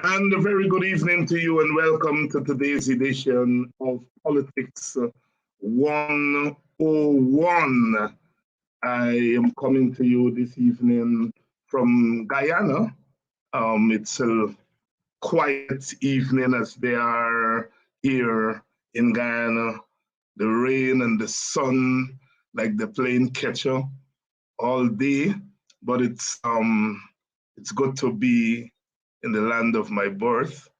And a very good evening to you, and welcome to today's edition of Politics 101. I am coming to you this evening from Guyana. It's a quiet evening as they are here in Guyana. The rain and the sun, like they're playing catcher all day, but it's good to be in the land of my birth,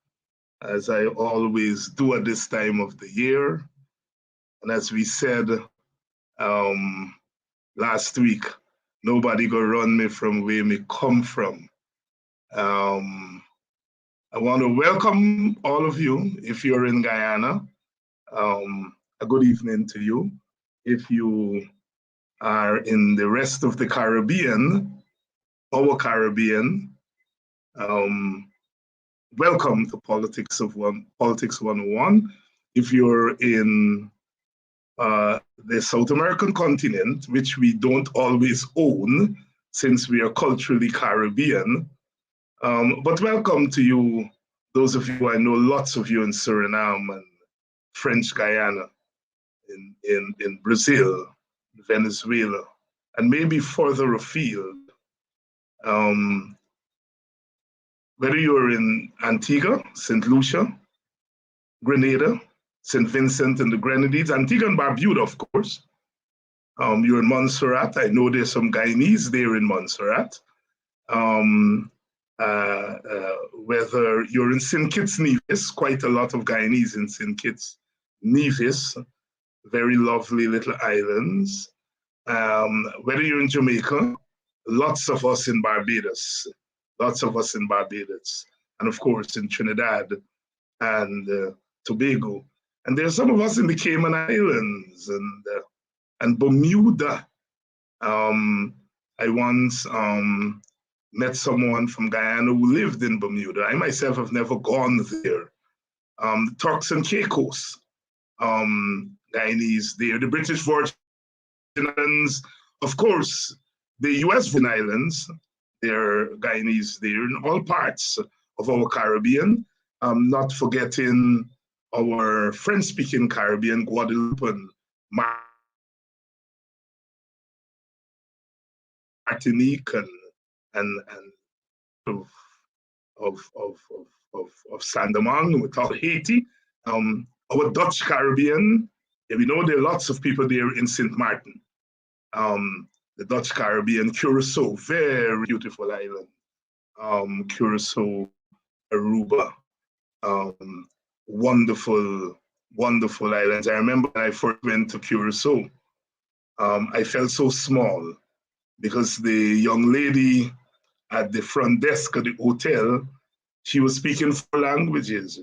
as I always do at this time of the year. And as we said um, last week, nobody go run me from where me come from. Um, I want to welcome all of you. If you're in Guyana, a good evening to you. If you are in the rest of the Caribbean, our Caribbean, um, welcome to Politics 101. If you're in the South American continent, which we don't always own since we are culturally Caribbean, but welcome to you, those of you, I know lots of you in Suriname and French Guyana, in Brazil, Venezuela, and maybe further afield. Um, whether you're in Antigua, St. Lucia, Grenada, St. Vincent and the Grenadines, Antigua and Barbuda, of course. You're in Montserrat. I know there's some Guyanese there in Montserrat. Um, Whether you're in St. Kitts Nevis, quite a lot of Guyanese in St. Kitts Nevis, very lovely little islands. Whether you're in Jamaica, lots of us in Barbados, and of course in Trinidad and Tobago. And there's some of us in the Cayman Islands and Bermuda. I once met someone from Guyana who lived in Bermuda. I myself have never gone there. Turks and Caicos, Guyanese there. The British Virgin Islands, of course, the US Virgin Islands, they're Guyanese there in all parts of our Caribbean. Not forgetting our French-speaking Caribbean, Guadeloupe and Martinique and of of Saint-Domingue, without Haiti. Our Dutch Caribbean, yeah, we know there are lots of people there in St. Martin. The Dutch Caribbean, Curacao, very beautiful island. Curacao, Aruba, wonderful, wonderful islands. I remember when I first went to Curacao, I felt so small because the young lady at the front desk of the hotel, she was speaking 4 languages.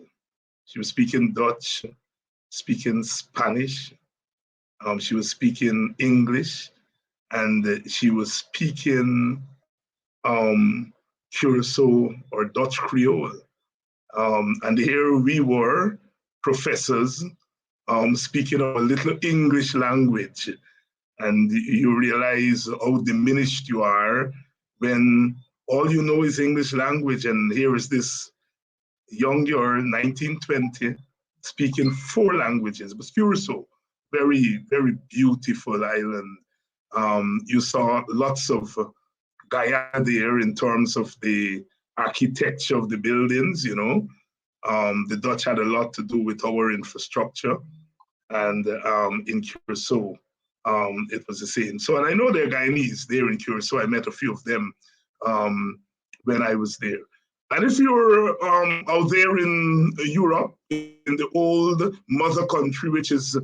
She was speaking Dutch, speaking Spanish, she was speaking English, and she was speaking Curacao or Dutch Creole. And here we were, professors, speaking a little English language. And you realize how diminished you are when all you know is English language. And here is this young girl, 1920, speaking 4 languages. But Curacao, very, very beautiful island. You saw lots of Guyana there in terms of the architecture of the buildings, you know. The Dutch had a lot to do with our infrastructure. And in Curacao, it was the same. So, and I know they're Guyanese there in Curacao. I met a few of them when I was there. And if you're out there in Europe, in the old mother country, which is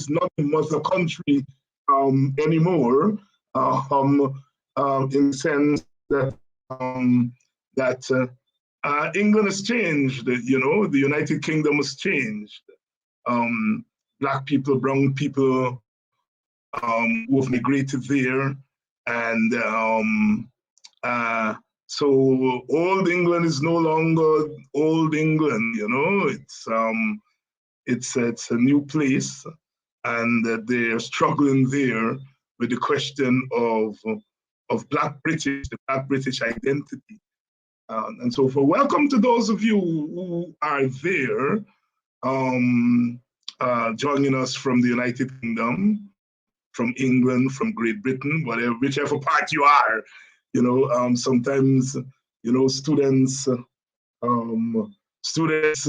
not the mother country anymore, in the sense that England has changed. You know, the United Kingdom has changed. Black people, brown people who have migrated there, and so old England is no longer old England. You know, it's a new place, and they're struggling there with the question of Black British, the Black British identity. And so for welcome to those of you who are there, joining us from the United Kingdom, from England, from Great Britain, whatever, whichever part you are. Sometimes, students students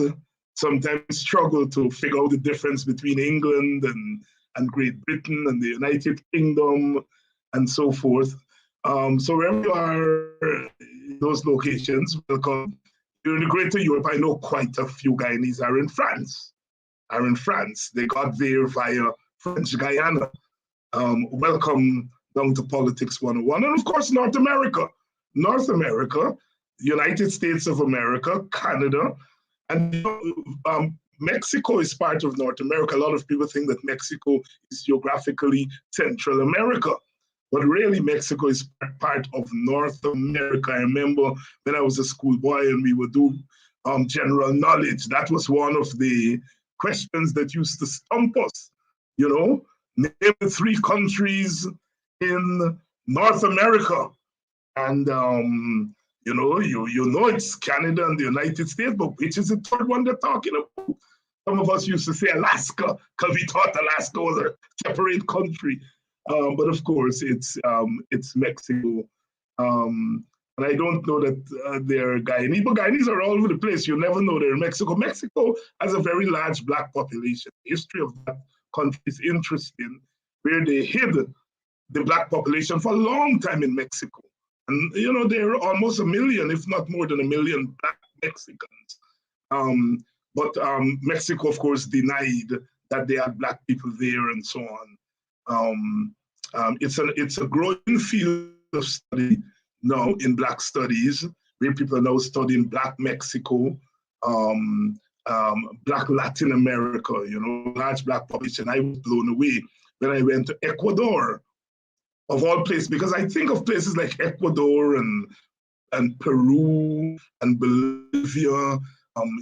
sometimes struggle to figure out the difference between England and Great Britain and the United Kingdom and so forth. So wherever you are in those locations, welcome. You're in the Greater Europe. I know quite a few Guyanese are in France. They got there via French Guyana. Welcome down to Politics 101. And of course, North America, United States of America, Canada, and Mexico is part of North America. A lot of people think that Mexico is geographically Central America, but really Mexico is part of North America. I remember when I was a schoolboy and we would do general knowledge. That was one of the questions that used to stump us, name the 3 countries in North America. And you know it's Canada and the United States, but which is the 3rd one they're talking about? Some of us used to say Alaska because we thought Alaska was a separate country, but of course it's Mexico. And I don't know that they're Guyanese, but Guyanese are all over the place. You never know they're in Mexico. Mexico has a very large Black population. The history of that country is interesting, where they hid the Black population for a long time in Mexico. And, there are almost 1 million, if not more than 1 million Black Mexicans. But Mexico, of course, denied that they had Black people there and so on. It's a growing field of study now in Black studies, where people are now studying Black Mexico, Black Latin America, large Black population. I was blown away when I went to Ecuador, of all places, because I think of places like Ecuador and Peru and Bolivia,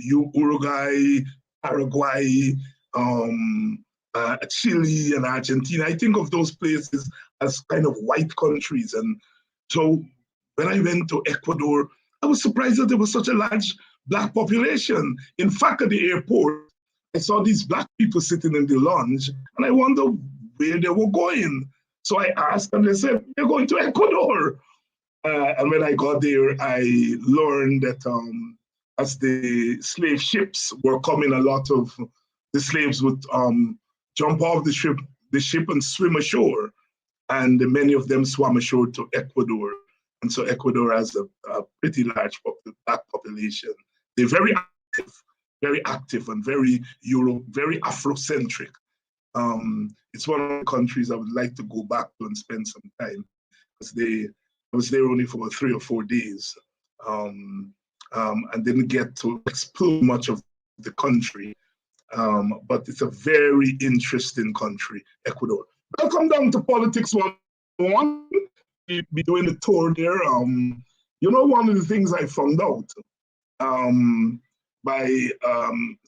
Uruguay, Paraguay, Chile and Argentina. I think of those places as kind of white countries. And so when I went to Ecuador, I was surprised that there was such a large Black population. In fact, at the airport, I saw these Black people sitting in the lounge, and I wondered where they were going. So I asked, and they said, "You're going to Ecuador." And when I got there, I learned that as the slave ships were coming, a lot of the slaves would jump off the ship and swim ashore. And many of them swam ashore to Ecuador. And so Ecuador has a pretty large Black population. They're very active and very Afrocentric. It's one of the countries I would like to go back to and spend some time, because I was there only for 3 or 4 days, and didn't get to explore much of the country. But it's a very interesting country, Ecuador. Welcome down to Politics 101. We'll be doing the tour there. One of the things I found out by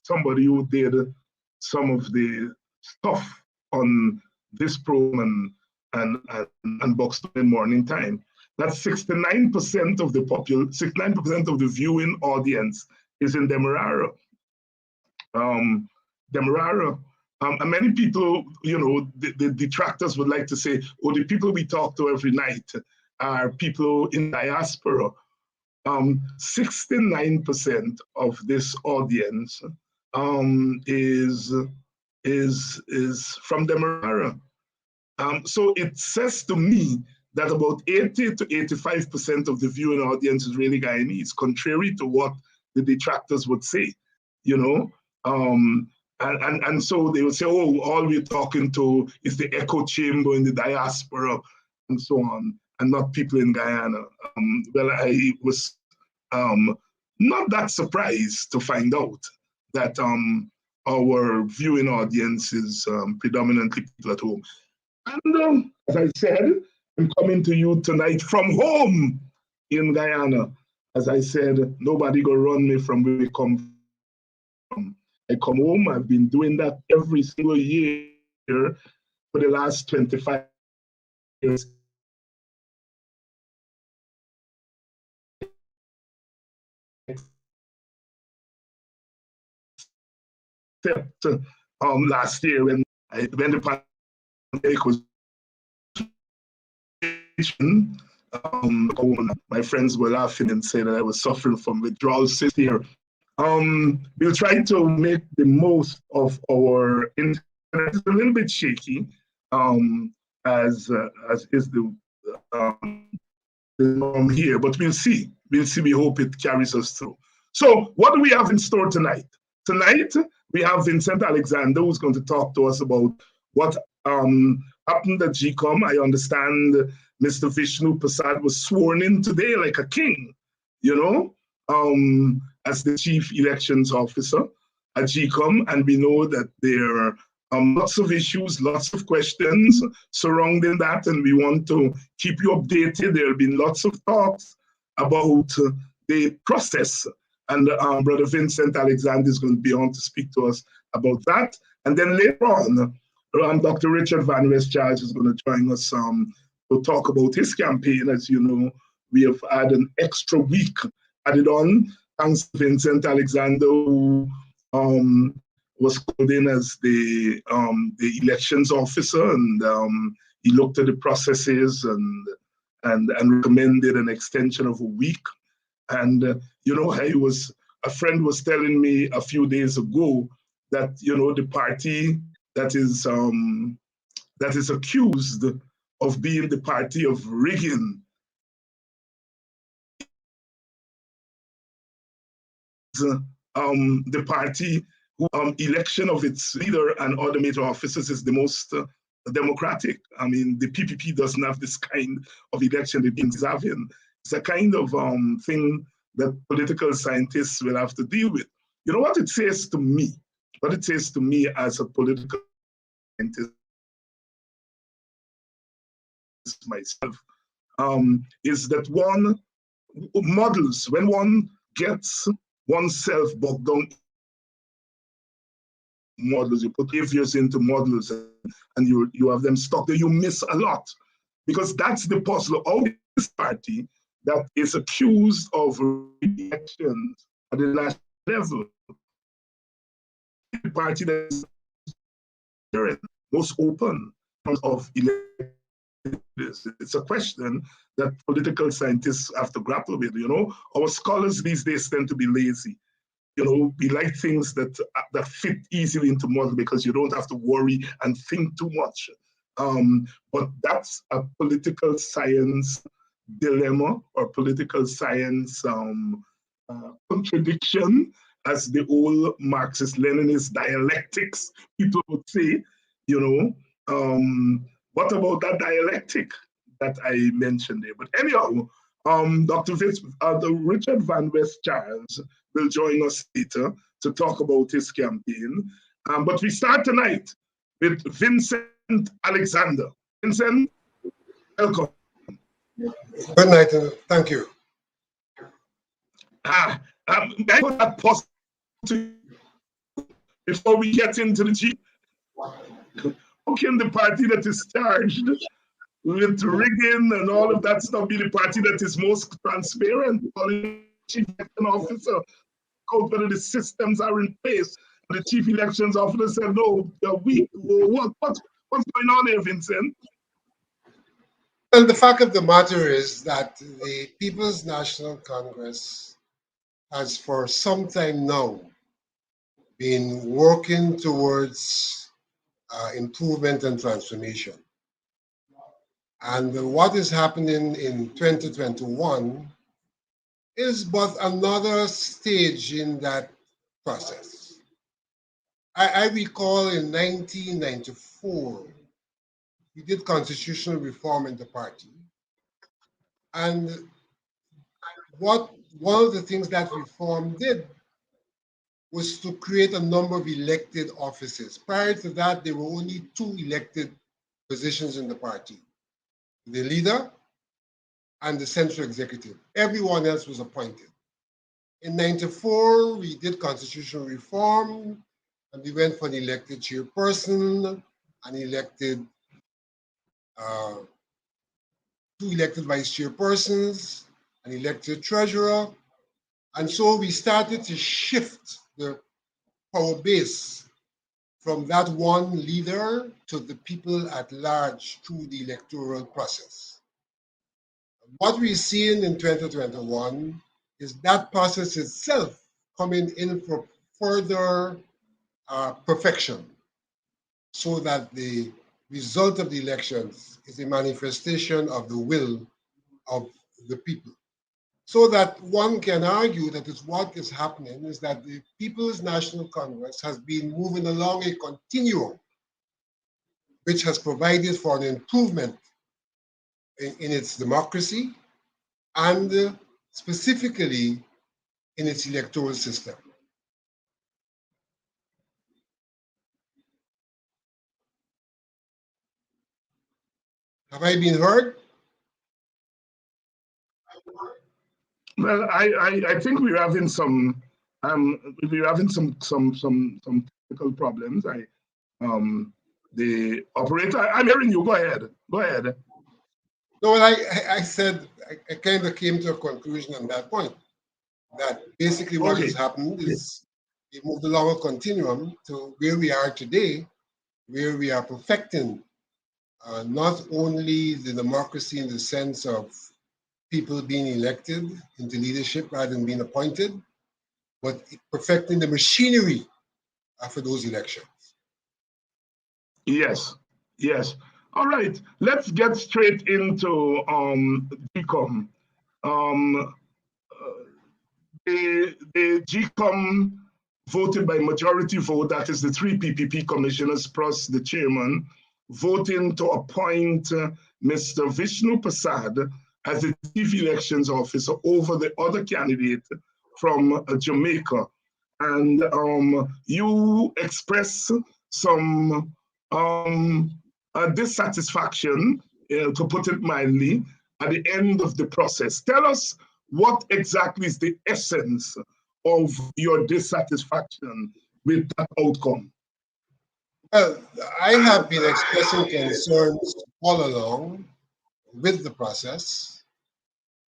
somebody who did some of the stuff on this program and Buxton in Morning Time, that 69% of the 69% of the viewing audience is in Demerara. Demerara. And many people, the detractors would like to say, oh, the people we talk to every night are people in diaspora. 69% of this audience is from Demerara. So it says to me that about 80 to 85% of the viewing audience is really Guyanese, contrary to what the detractors would say, And so they would say, oh, all we're talking to is the echo chamber in the diaspora and so on, and not people in Guyana. Well, I was not that surprised to find out that our viewing audience is predominantly people at home. And as I said, I'm coming to you tonight from home in Guyana. As I said, nobody gonna run me from where we come from. I come home, I've been doing that every single year for the last 25 years. except last year when the pandemic was my friends were laughing and saying that I was suffering from withdrawal here. We'll try to make the most of our internet. It's a little bit shaky, as is the norm here, but we'll see. We'll see. We hope it carries us through. So, what do we have in store tonight? Tonight, we have Vincent Alexander, who's going to talk to us about what happened at GECOM. I understand Mr. Vishnu Persaud was sworn in today like a king, you know, as the chief elections officer at GECOM. And we know that there are lots of issues, lots of questions surrounding that, and we want to keep you updated. There have been lots of talks about the process, and Brother Vincent Alexander is going to be on to speak to us about that. And then later on, Dr. Richard Van West Charles is going to join us to talk about his campaign. As you know, we have had an extra week added on, thanks to Vincent Alexander, who was called in as the elections officer, and he looked at the processes and recommended an extension of a week. And you know, a friend was telling me a few days ago that, you know, the party that is accused of being the party of rigging the party who election of its leader and other major officers is the most democratic. I mean, the PPP doesn't have this kind of election the DNC is having. It's a kind of thing that political scientists will have to deal with. You know what it says to me? What it says to me as a political scientist myself, is that one models, when one gets oneself bogged down models, you put behaviors into models and you have them stuck there, you miss a lot. Because that's the puzzle of this party that is accused of elections at the national level. The party that is most open of elections. It's a question that political scientists have to grapple with. You know, our scholars these days tend to be lazy. You know, we like things that fit easily into model because you don't have to worry and think too much. But that's a political science dilemma or political science contradiction, as the old Marxist-Leninist dialectics people would say. You know, what about that dialectic that I mentioned there? But anyhow, Dr. Richard Van West Charles will join us later to talk about his campaign. But we start tonight with Vincent Alexander. Vincent, welcome. Good night, and thank you. I put that pause before we get into the G. How can the party that is charged with rigging and all of that stuff be the party that is most transparent? Chief election officer, whether the systems are in place. The chief elections officer said, no, they're weak. What's going on here, Vincent? Well, the fact of the matter is that the People's National Congress has for some time now been working towards improvement and transformation. And what is happening in 2021 is but another stage in that process. I recall in 1994, we did constitutional reform in the party. And one of the things that reform did was to create a number of elected offices. Prior to that, there were only 2 elected positions in the party: the leader and the central executive. Everyone else was appointed. In 94, we did constitutional reform, and we went for an elected chairperson, an elected 2 elected vice chairpersons, an elected treasurer. And so we started to shift the power base from that one leader to the people at large through the electoral process. What we're seeing in 2021 is that process itself coming in for further perfection, so that the result of the elections is a manifestation of the will of the people. So that one can argue that is what is happening is that the People's National Congress has been moving along a continuum which has provided for an improvement in its democracy and specifically in its electoral system. Have I been heard? Well, I think we're having some technical problems. The operator, I'm hearing you. Go ahead. Go ahead. No, I said I kind of came to a conclusion on that point. That basically what has happened is we moved along a continuum to where we are today, where we are perfecting not only the democracy in the sense of people being elected into leadership rather than being appointed, but perfecting the machinery for those elections. Yes, yes. All right, let's get straight into GECOM. The GECOM voted by majority vote, that is the three PPP commissioners plus the chairman, voting to appoint Mr. Vishnu Persaud as the chief elections officer over the other candidate from Jamaica. And you express some dissatisfaction, to put it mildly, at the end of the process. Tell us what exactly is the essence of your dissatisfaction with that outcome? Well, I have been expressing concerns all along with the process.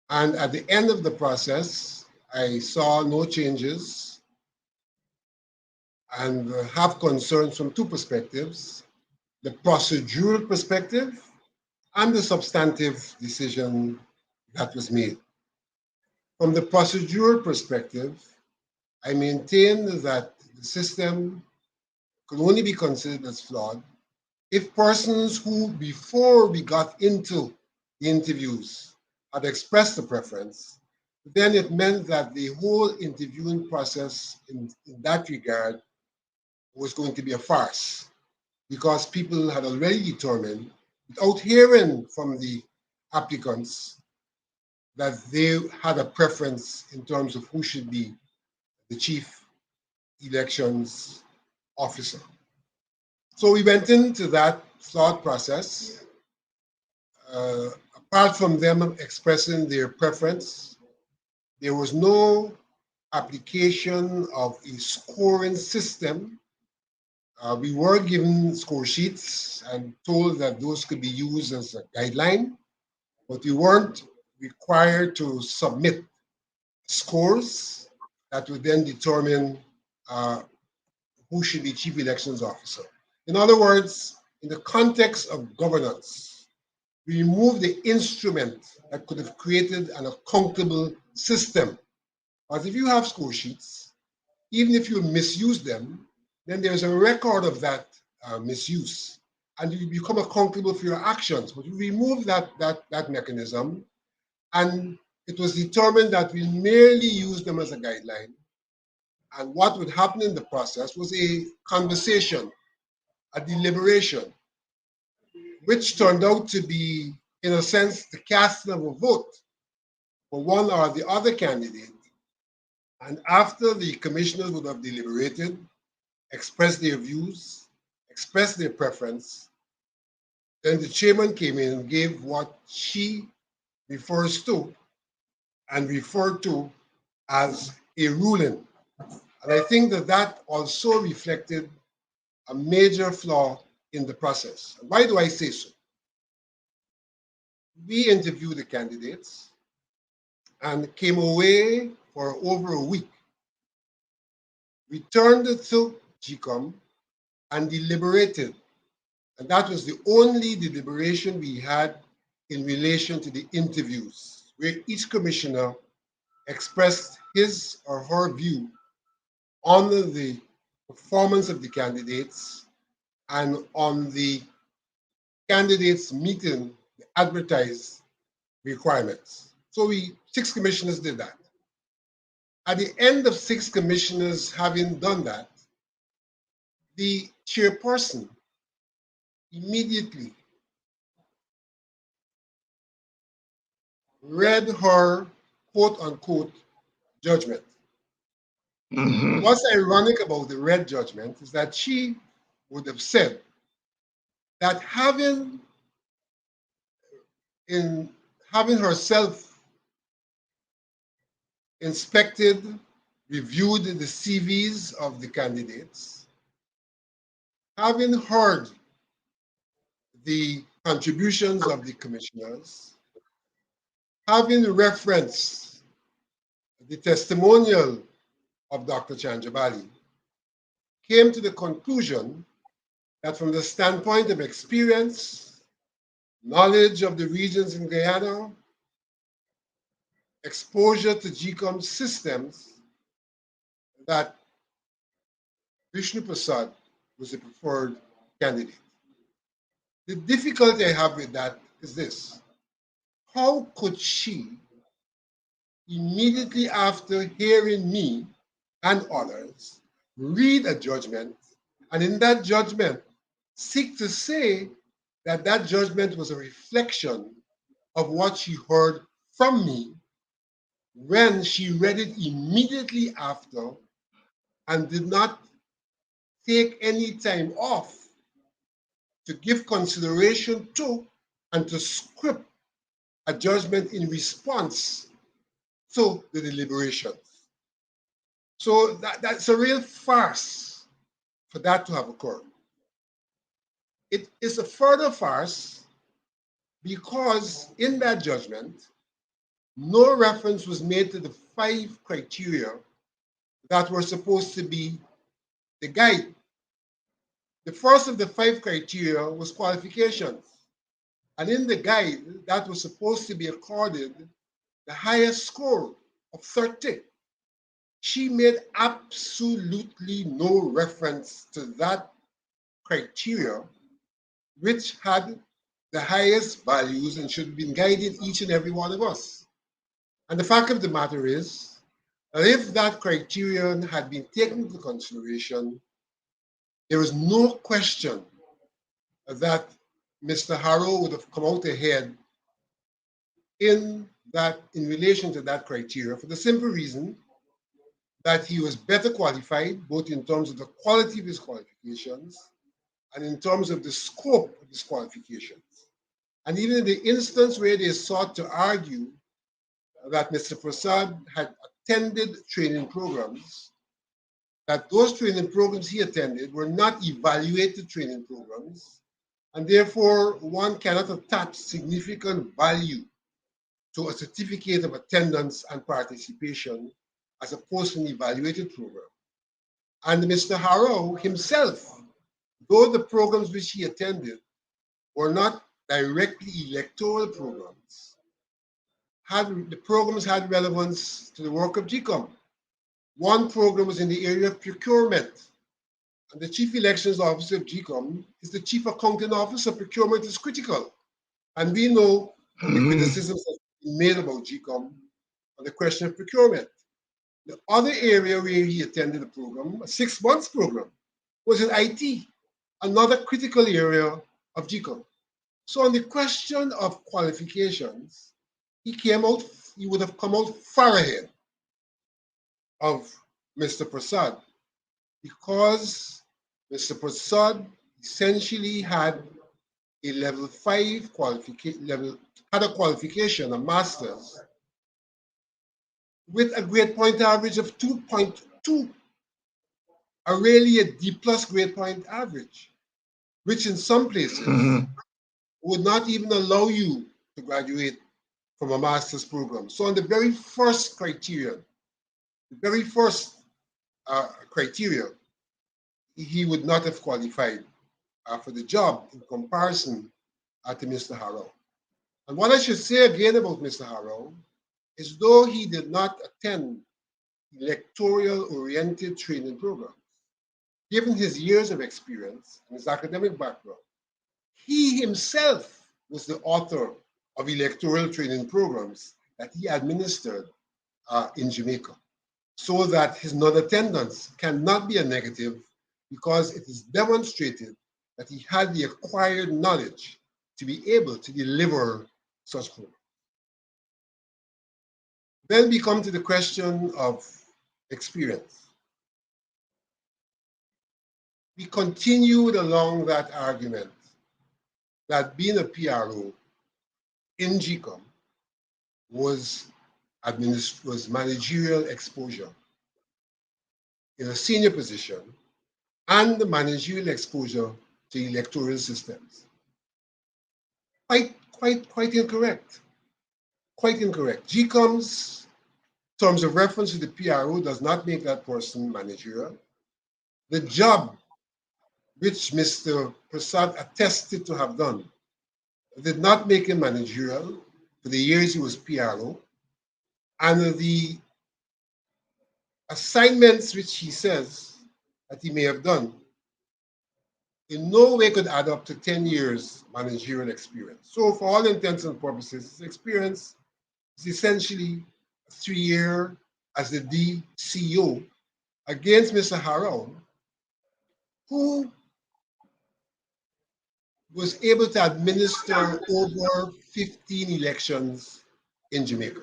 And at the end of the process, I saw no changes and have concerns from two perspectives: the procedural perspective and the substantive decision that was made. From the procedural perspective, I maintain that the system could only be considered as flawed if persons who, before we got into the interviews, had expressed a preference, then it meant that the whole interviewing process in that regard was going to be a farce, because people had already determined, without hearing from the applicants, that they had a preference in terms of who should be the chief elections officer. So we went into that thought process. Apart from them expressing their preference, there was no application of a scoring system. We were given score sheets and told that those could be used as a guideline, but we weren't required to submit scores that would then determine who should be chief elections officer. In other words, in the context of governance, we removed the instrument that could have created an accountable system. But if you have score sheets, even if you misuse them, then there's a record of that misuse, and you become accountable for your actions. But we removed that mechanism, and it was determined that we merely use them as a guideline. And what would happen in the process was a conversation, a deliberation, which turned out to be, in a sense, the casting of a vote for one or the other candidate. And after the commissioners would have deliberated, expressed their views, expressed their preference, then the chairman came in and gave what she refers to and referred to as a ruling. And I think that that also reflected a major flaw in the process. Why do I say so? We interviewed the candidates and came away for over a week. Returned to GECOM and deliberated. And that was the only deliberation we had in relation to the interviews, where each commissioner expressed his or her view on the performance of the candidates and on the candidates meeting the advertised requirements. So 6 commissioners did that. At the end of 6 commissioners having done that, the chairperson immediately read her quote unquote judgment. What's ironic about the red judgment is that she would have said that having herself inspected, reviewed the CVs of the candidates, having heard the contributions of the commissioners, having referenced the testimonial of Dr. Chandrabali, came to the conclusion that from the standpoint of experience, knowledge of the regions in Guyana, exposure to GECOM systems, that Vishnu Persaud was the preferred candidate. The difficulty I have with that is this: how could she, immediately after hearing me and others, read a judgment, and in that judgment seek to say that that judgment was a reflection of what she heard from me, when she read it immediately after and did not take any time off to give consideration to and to script a judgment in response to the deliberations. So that's a real farce for that to have occurred. It is a further farce because in that judgment, no reference was made to the 5 criteria that were supposed to be the guide. The first of the 5 criteria was qualifications. And in the guide, that was supposed to be accorded the highest score of 30. She made absolutely no reference to that criteria, which had the highest values and should have been guiding each and every one of us. And the fact of the matter is, that if that criterion had been taken into consideration, there is no question that Mr. Harrow would have come out ahead in relation to that criteria, for the simple reason that he was better qualified, both in terms of the quality of his qualifications and in terms of the scope of his qualifications. And even in the instance where they sought to argue that Mr. Persaud had attended training programs, that those training programs he attended were not evaluated training programs, and therefore one cannot attach significant value to a certificate of attendance and participation as opposed to an evaluated program. And Mr. Harrow himself, though the programs which he attended were not directly electoral programs, the programs had relevance to the work of GECOM. One program was in the area of procurement, and the Chief Elections Officer of GECOM is the Chief Accounting Officer. Procurement is critical, and we know the criticisms that have been made about GECOM on the question of procurement. The other area where he attended the program, a 6-month program, was in IT, another critical area of GECOM. So on the question of qualifications, he would have come out far ahead of Mr. Persaud, because Mr. Persaud essentially had a level 5 qualification, had a qualification, a master's, with a grade point average of 2.2, really a D plus grade point average, which in some places would not even allow you to graduate from a master's program. So on the very first criteria, he would not have qualified for the job in comparison to Mr. Harrow. And what I should say again about Mr. Harrow is though he did not attend electoral-oriented training programs, given his years of experience and his academic background, he himself was the author of electoral training programs that he administered in Jamaica, so that his non-attendance cannot be a negative because it is demonstrated that he had the acquired knowledge to be able to deliver such programs. Then we come to the question of experience. We continued along that argument that being a PRO in GECOM was managerial exposure in a senior position and the managerial exposure to electoral systems. Quite incorrect. Quite incorrect. GECOM's terms of reference to the PRO does not make that person managerial. The job which Mr. Persaud attested to have done did not make him managerial for the years he was PRO, and the assignments which he says that he may have done in no way could add up to 10 years managerial experience. So for all intents and purposes, his experience is essentially a 3-year as the DCO against Mr. Harrow, who was able to administer over 15 elections in Jamaica.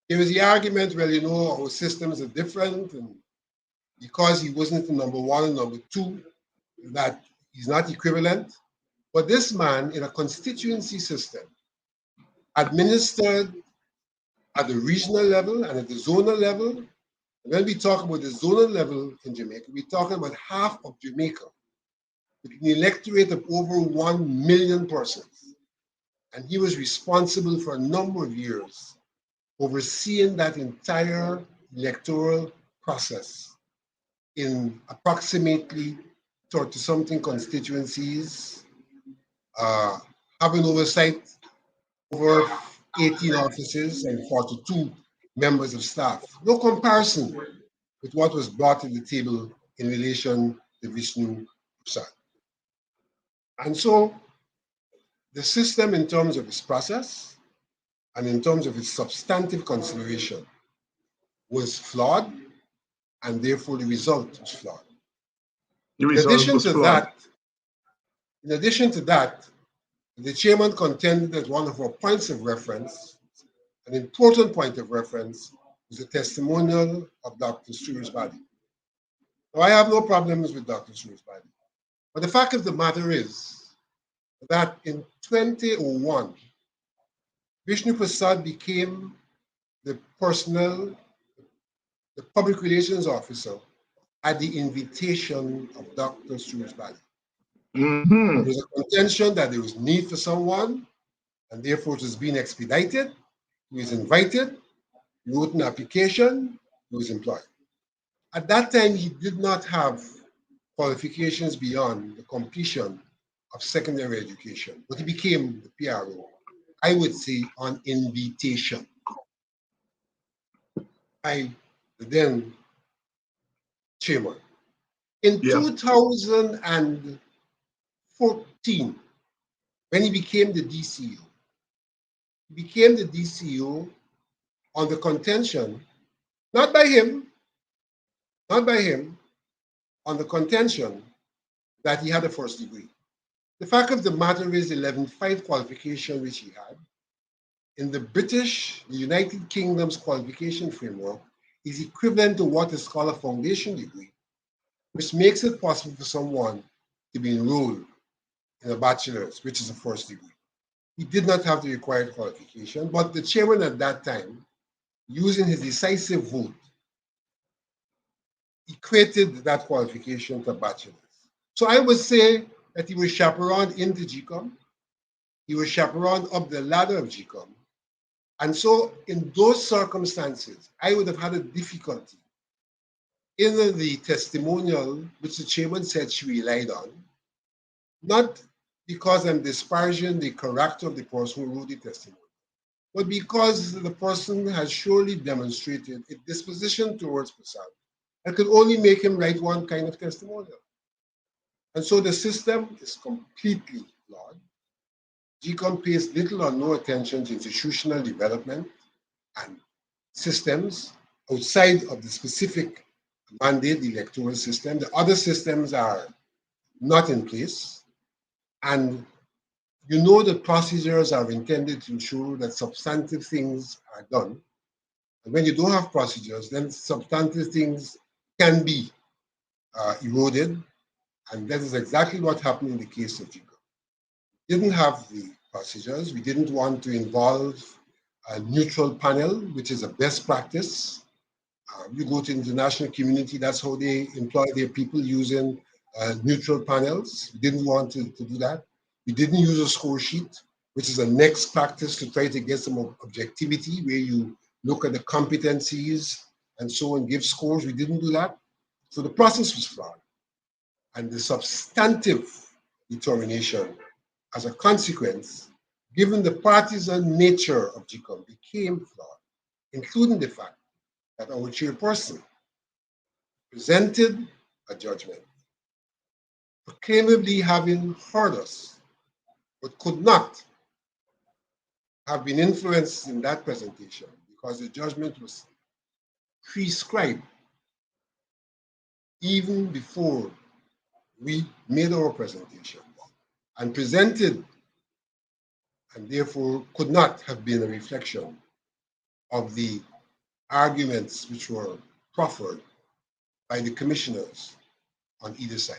There was the argument, well, you know, our systems are different, and because he wasn't the number one and number two, that he's not equivalent. But this man, in a constituency system, administered at the regional level and at the zonal level. And when we talk about the zonal level in Jamaica, we're talking about half of Jamaica, with an electorate of over 1 million persons. And he was responsible for a number of years overseeing that entire electoral process in approximately 30-something constituencies, having oversight over 18 offices and 42 members of staff. No comparison with what was brought to the table in relation to Vishnu Persaud. And so the system, in terms of its process and in terms of its substantive consideration, was flawed, and therefore the result was flawed. In addition to that, the chairman contended that one of our points of reference, an important point of reference, was the testimonial of Dr. Suresbadi. Now, I have no problems with Dr. Suresbadi, but the fact of the matter is that in 2001, Vishnu Persaud became the public relations officer at the invitation of Dr. Suresbadi. There was a contention that there was need for someone, and therefore it was being expedited. He was invited, he wrote an application, he was employed. At that time, he did not have qualifications beyond the completion of secondary education, but he became the PRO, I would say, on invitation by the then chairman. In 2014, when he became the DCO, on the contention, not by him, on the contention that he had a first degree. The fact of the matter is the 11.5 qualification which he had in the United Kingdom's qualification framework is equivalent to what is called a foundation degree, which makes it possible for someone to be enrolled in a bachelor's, which is a first degree. He did not have the required qualification, but the chairman at that time, using his decisive vote, equated that qualification to bachelor's. So I would say that he was chaperoned into GECOM, he was chaperoned up the ladder of GECOM, and so in those circumstances, I would have had a difficulty in the testimonial which the chairman said she relied on, not because I'm disparaging the character of the person who wrote the testimony, but because the person has surely demonstrated a disposition towards Persaud that could only make him write one kind of testimonial. And so the system is completely flawed. GECOM pays little or no attention to institutional development and systems outside of the specific mandate, the electoral system. The other systems are not in place. And you know the procedures are intended to ensure that substantive things are done. And when you don't have procedures, then substantive things can be eroded. And that is exactly what happened in the case of GECOM. We didn't have the procedures. We didn't want to involve a neutral panel, which is a best practice. You go to the international community, that's how they employ their people, using neutral panels. We didn't want to do that. We didn't use a score sheet, which is a next practice to try to get some objectivity, where you look at the competencies and so on, give scores. We didn't do that. So the process was flawed. And the substantive determination as a consequence, given the partisan nature of GECOM, became flawed, including the fact that our chairperson presented a judgment, proclaimably having heard us, but could not have been influenced in that presentation because the judgment was prescribed even before we made our presentation and presented, and therefore could not have been a reflection of the arguments which were proffered by the commissioners on either side.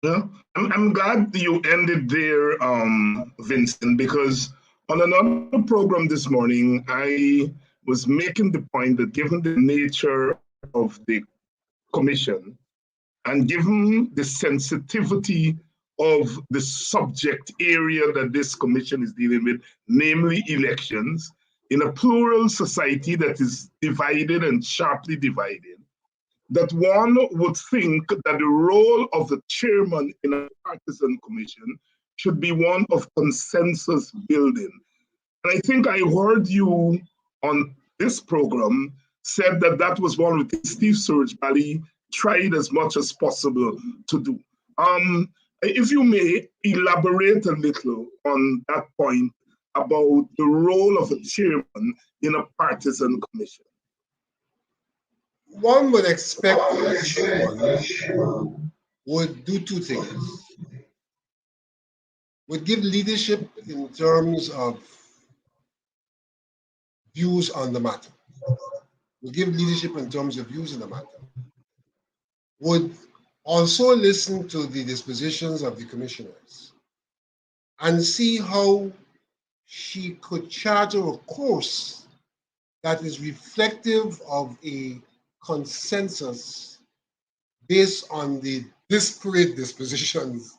Yeah, I'm glad you ended there, Vincent, because on another program this morning, I was making the point that given the nature of the commission and given the sensitivity of the subject area that this commission is dealing with, namely elections, in a plural society that is divided and sharply divided, that one would think that the role of the chairman in a partisan commission should be one of consensus building. And I think I heard you on this program said that that was one of the Steve Surge-Bally tried as much as possible to do. If you may elaborate a little on that point about the role of a chairman in a partisan commission. One would expect that a chairman would do two things. Would give leadership in terms of views on the matter. Would give leadership in terms of views on the matter. Would also listen to the dispositions of the commissioners and see how she could charter a course that is reflective of a consensus based on the disparate dispositions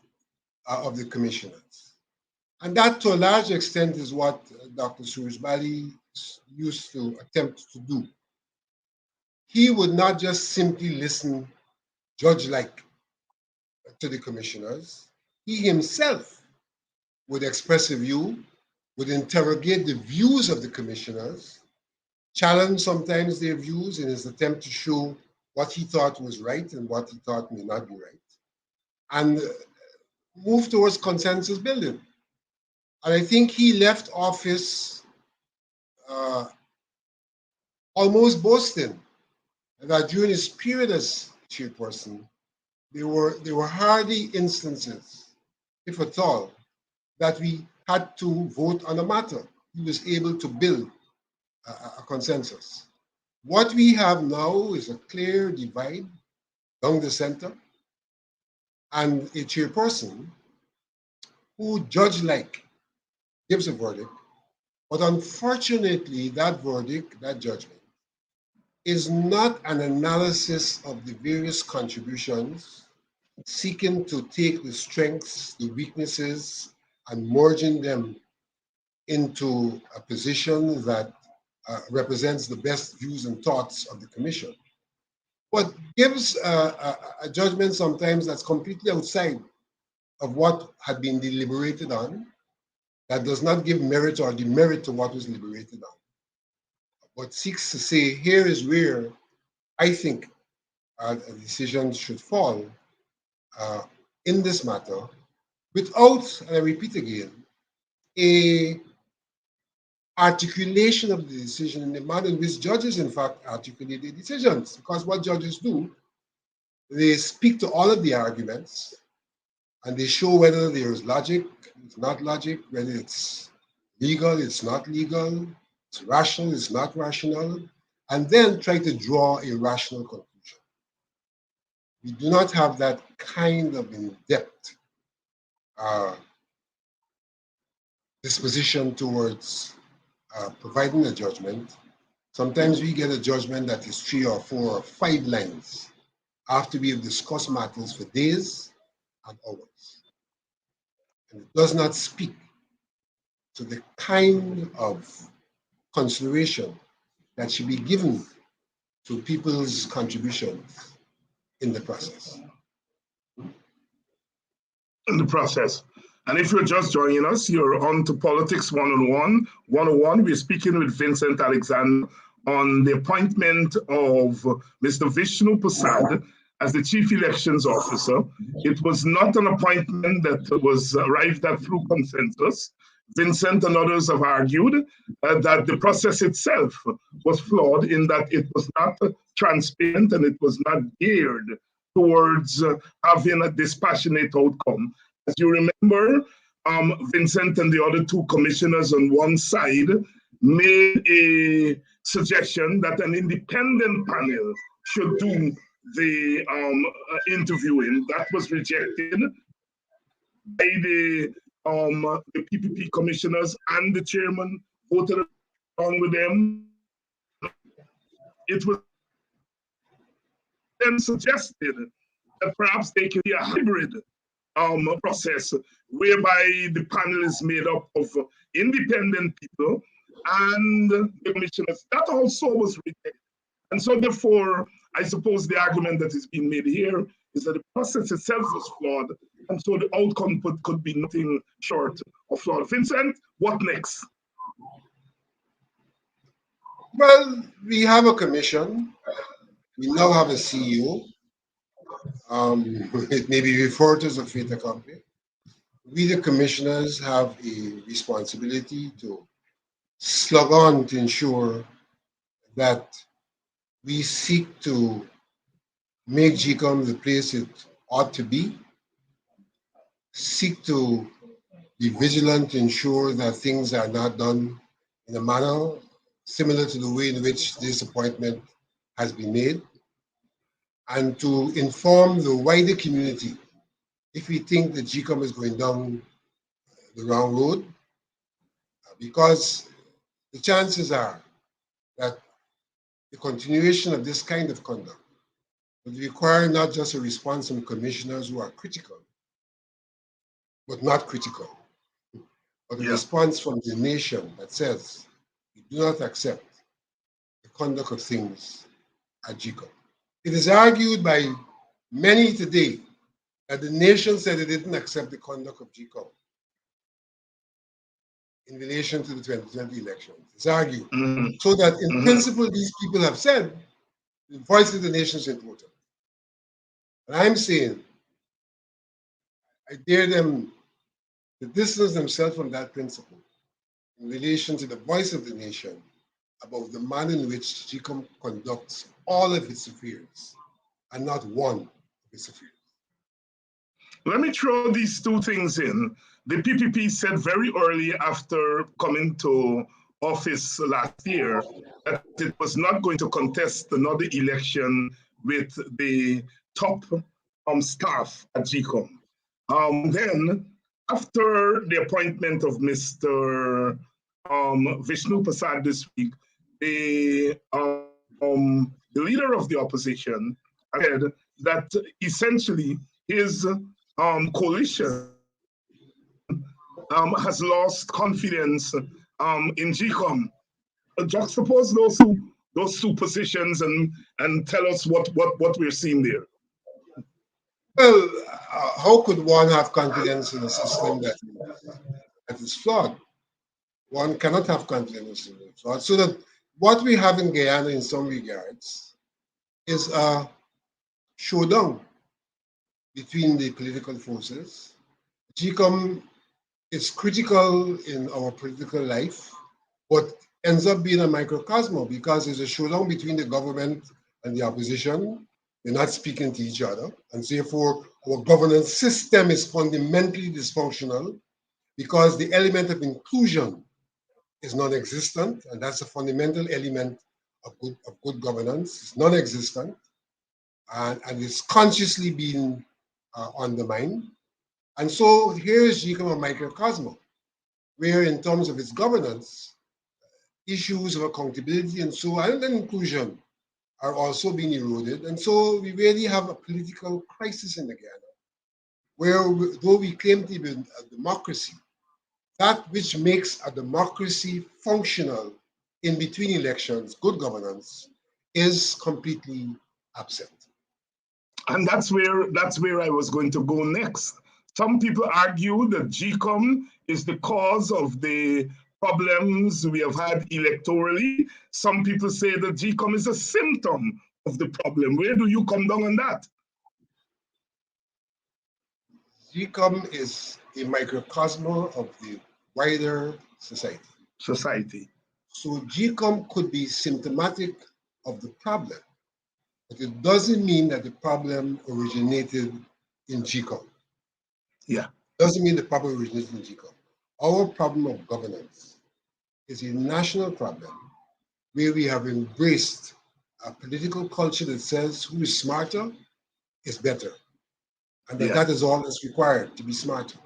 of the commissioners. And that, to a large extent, is what Dr. Surge-Bally used to attempt to do. He would not just simply listen judge-like to the commissioners. He himself would express a view, would interrogate the views of the commissioners, challenge sometimes their views in his attempt to show what he thought was right and what he thought may not be right, and move towards consensus building. And I think he left office almost boasting that during his period as chairperson, there were hardly instances, if at all, that we had to vote on a matter. He was able to build a consensus. What we have now is a clear divide down the center and a chairperson who, judge-like, gives a verdict. But unfortunately, that verdict, that judgment, is not an analysis of the various contributions, seeking to take the strengths, the weaknesses, and merging them into a position that represents the best views and thoughts of the commission. but gives a judgment sometimes that's completely outside of what had been deliberated on, that does not give merit or demerit to what was deliberated on, but seeks to say, here is where I think a decision should fall in this matter, without, and I repeat again, a articulation of the decision in the manner in which judges, in fact, articulate their decisions. Because what judges do, they speak to all of the arguments and they show whether there is logic, it's not logic, whether it's legal, it's not legal, it's rational, it's not rational, and then try to draw a rational conclusion. We do not have that kind of in-depth disposition towards providing a judgment. Sometimes we get a judgment that is 3 or 4 or 5 lines after we have discussed matters for days and hours. And it does not speak to the kind of consideration that should be given to people's contributions in the process. In the process. And if you're just joining us, you're on to Politics 101. We're speaking with Vincent Alexander on the appointment of Mr. Vishnu Persaud as the Chief Elections Officer. It was not an appointment that was arrived at through consensus. Vincent and others have argued that the process itself was flawed in that it was not transparent and it was not geared towards having a dispassionate outcome. As you remember, Vincent and the other 2 commissioners on one side made a suggestion that an independent panel should do the interviewing. That was rejected by the PPP commissioners, and the chairman voted along with them. It was then suggested that perhaps they could be a hybrid process whereby the panel is made up of independent people and the commissioners. That also was rejected. And so therefore, I suppose the argument that is being made here is that the process itself was flawed, and so the outcome could be nothing short of flawed. Vincent, what next? Well, we have a commission. We now have a CEO. It may be referred to as a fait accompli. We, the commissioners, have a responsibility to slug on to ensure that we seek to make GECOM the place it ought to be, seek to be vigilant to ensure that things are not done in a manner similar to the way in which this appointment has been made, and to inform the wider community if we think that GECOM is going down the wrong road, because the chances are that the continuation of this kind of conduct would require not just a response from commissioners who are critical, but not critical, but a response from the nation that says we do not accept the conduct of things at GECOM. It is argued by many today that the nation said it didn't accept the conduct of GECOM in relation to the 2020 elections. It's argued. So that in principle, these people have said the voice of the nation is important. And I'm saying, I dare them to distance themselves from that principle in relation to the voice of the nation about the manner in which GECOM conducts all of its affairs and not one of its affairs. Let me throw these 2 things in. The PPP said very early after coming to office last year that it was not going to contest another election with the top staff at GECOM. Then, after the appointment of Mr. Vishnu Persaud this week, the leader of the opposition said that essentially his coalition has lost confidence in GECOM. Juxtapose those 2 those two positions and tell us what we're seeing there. Well, how could one have confidence in a system that is flawed? One cannot have confidence in it. So that what we have in Guyana in some regards is a showdown between the political forces. GECOM is critical in our political life, but ends up being a microcosm because it's a showdown between the government and the opposition. They're not speaking to each other, and therefore our governance system is fundamentally dysfunctional because the element of inclusion is non-existent, and that's a fundamental element of good governance. It's non-existent, and it's consciously being undermined. And so here is GECOM a microcosm, where in terms of its governance, issues of accountability and so on, and inclusion are also being eroded. And so we really have a political crisis in the Guyana, where though we claim to be a democracy, that which makes a democracy functional in between elections, good governance, is completely absent. And that's where I was going to go next. Some people argue that GECOM is the cause of the problems we have had electorally. Some people say that GECOM is a symptom of the problem. Where do you come down on that? GECOM is a microcosm of the wider society. So GECOM could be symptomatic of the problem, but it doesn't mean that the problem originated in GECOM. Yeah. Doesn't mean the problem originated in GECOM. Our problem of governance is a national problem where we have embraced a political culture that says who is smarter is better. And that is all that's required, to be smarter.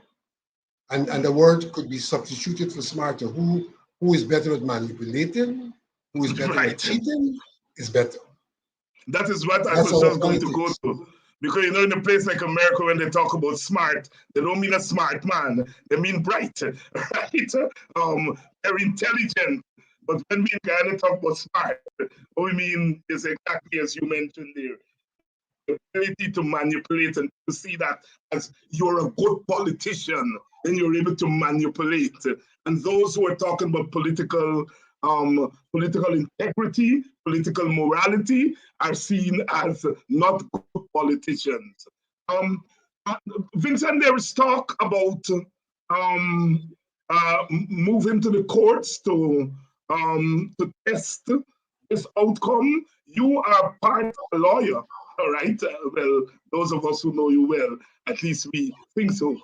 And the word could be substituted for smarter. Who is better at manipulating, who is better at cheating, is better. That is what I was just going to go to. Because, you know, in a place like America, when they talk about smart, they don't mean a smart man. They mean bright, right? Very intelligent. But when we kind of talk about smart, what we mean is exactly as you mentioned there. The ability to manipulate and to see that as you're a good politician, then you're able to manipulate. And those who are talking about political integrity, political morality are seen as not good politicians. Vincent, there is talk about moving to the courts to test this outcome. You are part of a lawyer, all right? Well, those of us who know you well, at least we think so.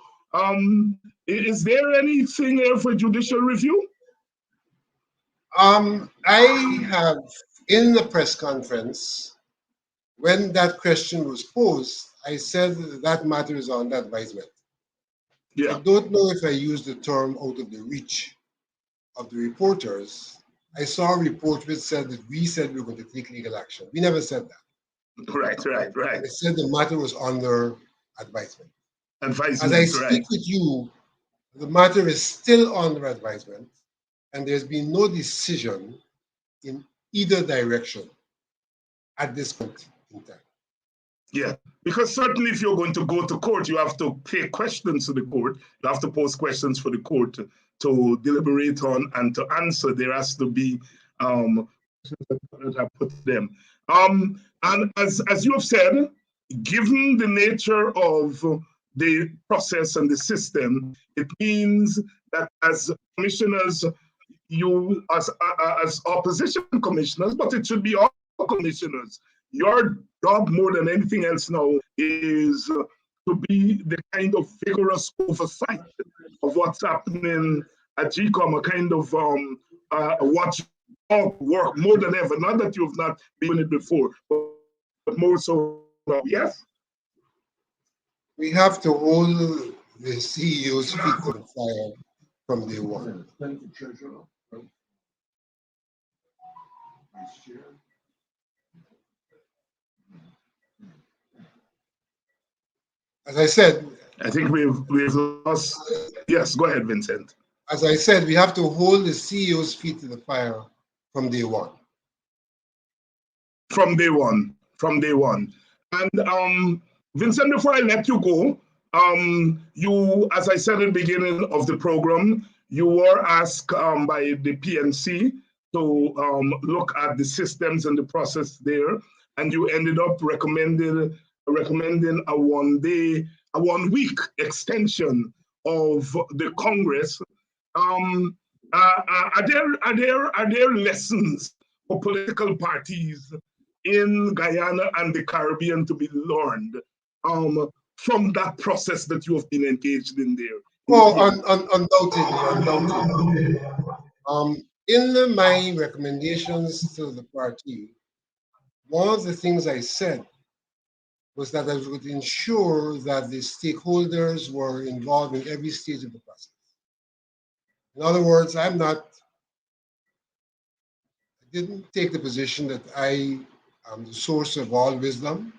Is there anything there for judicial review? I have, in the press conference, when that question was posed, I said that matter is under advisement. Yeah. I don't know if I used the term out of the reach of the reporters. I saw a report which said that we said we were going to take legal action. We never said that. Right. I said the matter was under advisement. As I speak with you, the matter is still under advisement, and there's been no decision in either direction at this point in time. Yeah, because certainly if you're going to go to court, you have to take questions to the court. You have to pose questions for the court to deliberate on and to answer. There has to be questions that are put to them. And as you have said, given the nature of the process and the system, it means that as commissioners, you as opposition commissioners, but it should be all commissioners. Your job more than anything else now is to be the kind of vigorous oversight of what's happening at GECOM, a kind of watch work more than ever. Not that you've not been doing it before, but more so now. Yes? We have to hold the CEO's feet to the fire from day one. As I said, I think we've lost. Yes, go ahead, Vincent. As I said, we have to hold the CEO's feet to the fire from day one. From day one. From day one. And Vincent, before I let you go, you, as I said at the beginning of the program, you were asked by the PNC to look at the systems and the process there, and you ended up recommending a 1 week extension of the Congress. Are there lessons for political parties in Guyana and the Caribbean to be learned from that process that you have been engaged in there? Oh, undoubtedly. In my recommendations to the party, one of the things I said was that I would ensure that the stakeholders were involved in every stage of the process. In other words, I didn't take the position that I am the source of all wisdom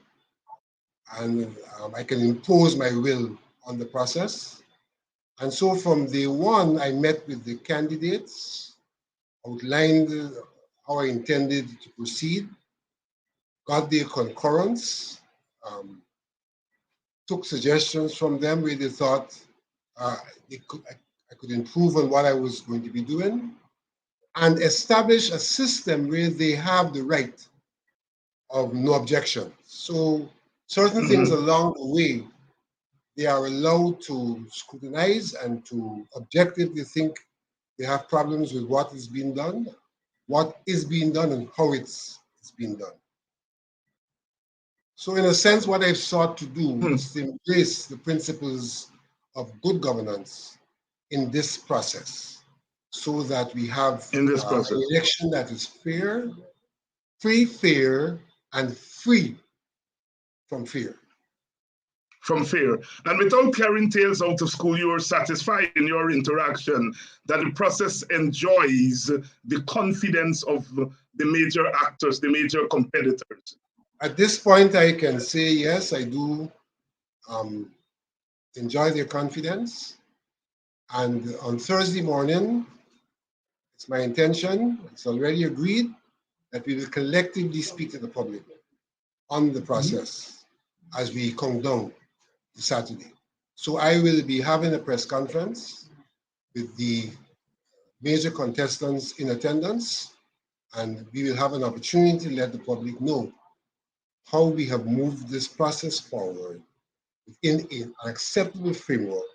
and I can impose my will on the process. And so from day one, I met with the candidates, outlined how I intended to proceed, got their concurrence, took suggestions from them where they thought I could improve on what I was going to be doing, and establish a system where they have the right of no objection. So certain things along the way, they are allowed to scrutinize and to objectively think they have problems with what is being done, and how it's being done. So in a sense, what I've sought to do is to embrace the principles of good governance in this process so that we have an election that is fair, and free from fear. From fear. And without carrying tales out of school, you are satisfied in your interaction that the process enjoys the confidence of the major actors, the major competitors. At this point, I can say yes, I do enjoy their confidence. And on Thursday morning, it's my intention, it's already agreed, that we will collectively speak to the public on the process as we come down to Saturday. So I will be having a press conference with the major contestants in attendance, and we will have an opportunity to let the public know how we have moved this process forward within an acceptable framework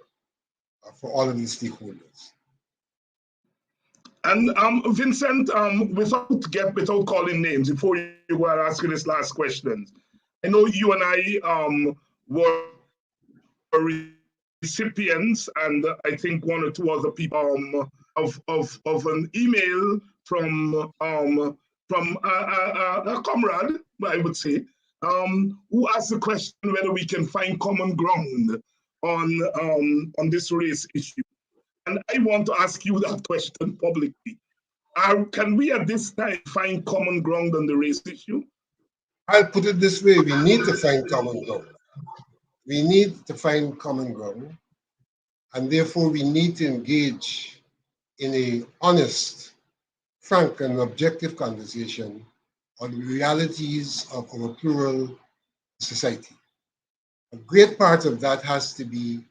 for all of the stakeholders. And Vincent, without calling names, before you were asking this last question, I know you and I were recipients, and I think one or two other people of an email from a comrade, I would say, who asked the question whether we can find common ground on this race issue. And I want to ask you that question publicly. Can we at this time find common ground on the race issue? I'll put it this way, we need to find common ground. We need to find common ground, and therefore we need to engage in a honest, frank, and objective conversation on the realities of our plural society. A great part of that has to be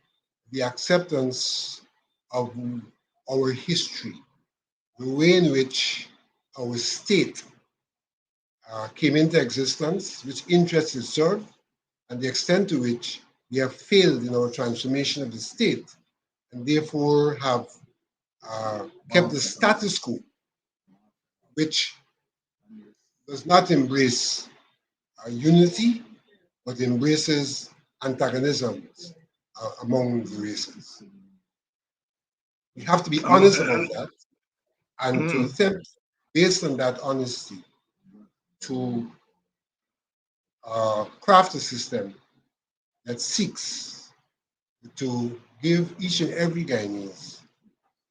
the acceptance of our history, the way in which our state came into existence, which interests it served, and the extent to which we have failed in our transformation of the state, and therefore have kept the status quo, which does not embrace unity, but embraces antagonisms among the races. We have to be honest about that, and to attempt, based on that honesty, to craft a system that seeks to give each and every Guyanese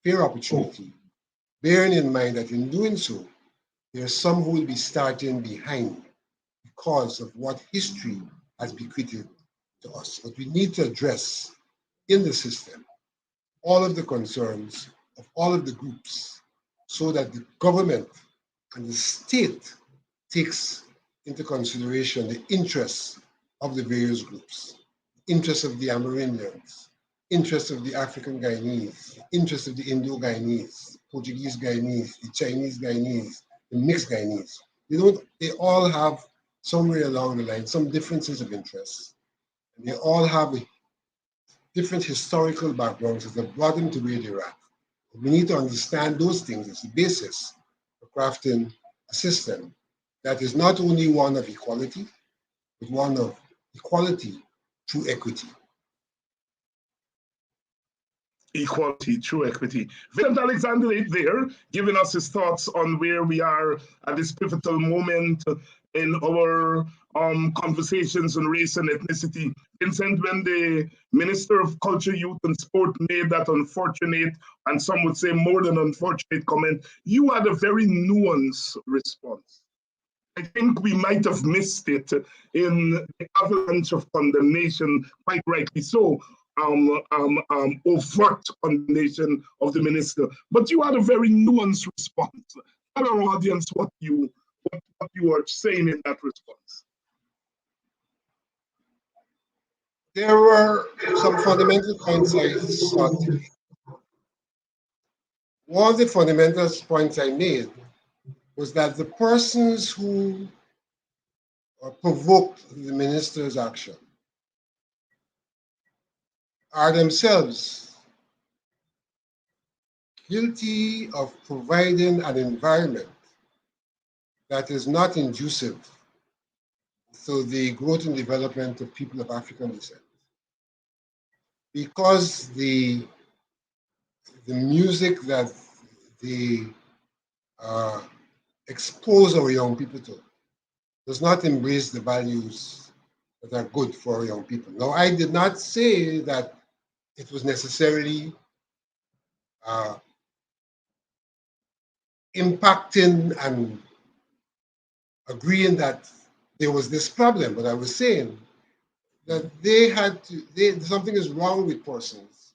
fair opportunity, bearing in mind that in doing so, there are some who will be starting behind because of what history has bequeathed to us. But we need to address in the system all of the concerns of all of the groups so that the government and the state takes into consideration the interests of the various groups, the interests of the Amerindians, interests of the African Guyanese, interests of the Indo-Guyanese, Portuguese Guyanese, the Chinese Guyanese, the mixed Guyanese. They all have somewhere along the line some differences of interest. And they all have different historical backgrounds that have brought them to where they're at. We need to understand those things as the basis for crafting a system that is not only one of equality, but one of equality through equity. Equality through equity. Vincent Alexander is there, giving us his thoughts on where we are at this pivotal moment in our conversations on race and ethnicity. Vincent, when the Minister of Culture, Youth and Sport made that unfortunate, and some would say more than unfortunate comment, you had a very nuanced response. I think we might have missed it in the avalanche of condemnation, quite rightly so, overt condemnation of the minister. But you had a very nuanced response. Tell our audience what you are saying in that response. There were some fundamental points I sought to make. One of the fundamental points I made was that the persons who provoked the minister's action are themselves guilty of providing an environment that is not conducive to the growth and development of people of African descent. Because the music that they expose our young people to does not embrace the values that are good for our young people. Now, I did not say that it was necessarily impacting and agreeing that there was this problem, but I was saying that something is wrong with persons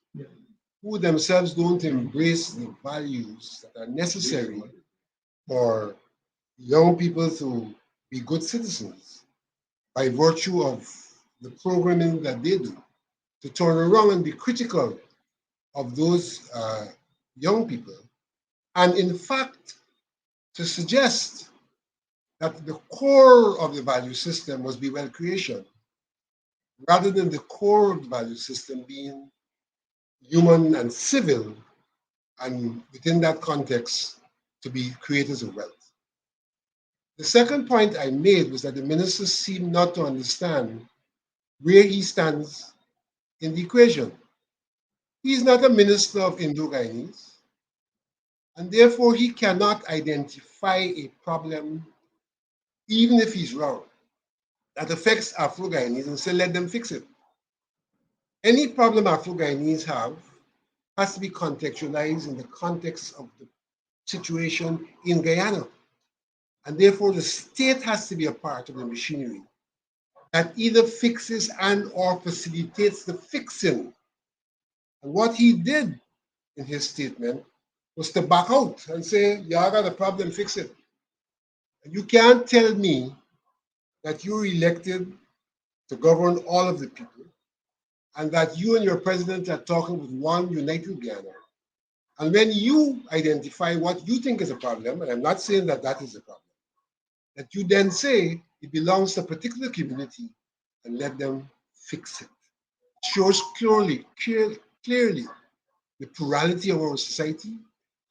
who themselves don't embrace the values that are necessary for young people to be good citizens by virtue of the programming that they do, to turn around and be critical of those young people, and in fact, to suggest that the core of the value system must be wealth creation, rather than the core of the value system being human and civil, and within that context, to be creators of wealth. The second point I made was that the minister seemed not to understand where he stands in the equation. He is not a minister of Indo-Guyanese, and therefore he cannot identify a problem, even if he's wrong, that affects Afro-Guyanese and say, let them fix it. Any problem Afro-Guyanese have has to be contextualized in the context of the situation in Guyana. And therefore, the state has to be a part of the machinery that either fixes and or facilitates the fixing. And what he did in his statement was to back out and say, y'all got a problem, fix it. And you can't tell me that you're elected to govern all of the people and that you and your president are talking with one united Guyana. And when you identify what you think is a problem, and I'm not saying that that is a problem, that you then say it belongs to a particular community and let them fix it. It shows clearly the plurality of our society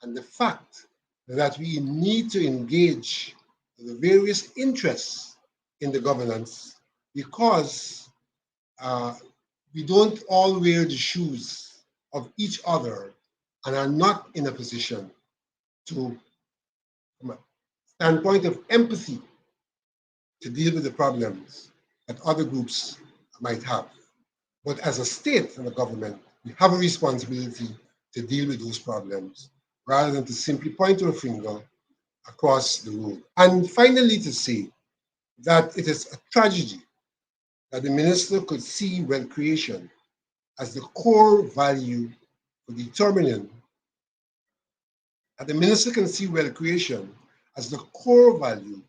and the fact that we need to engage the various interests in the governance, because we don't all wear the shoes of each other and are not in a position to, from a standpoint of empathy, to deal with the problems that other groups might have. But as a state and a government, we have a responsibility to deal with those problems rather than to simply point to a finger across the road. And finally, to say that it is a tragedy that the minister could see wealth creation as the core value for determining, that the minister can see wealth creation as the core value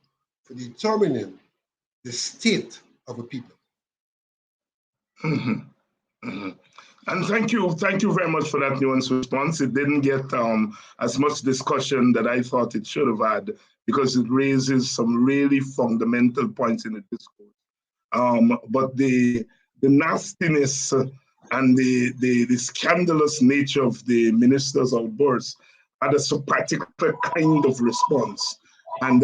for determining the state of a people. Mhm, mhm. And thank you very much for that nuanced response. It didn't get as much discussion that I thought it should have had because it raises some really fundamental points in the discourse. But the nastiness and the scandalous nature of the minister's outburst had a particular kind of response, and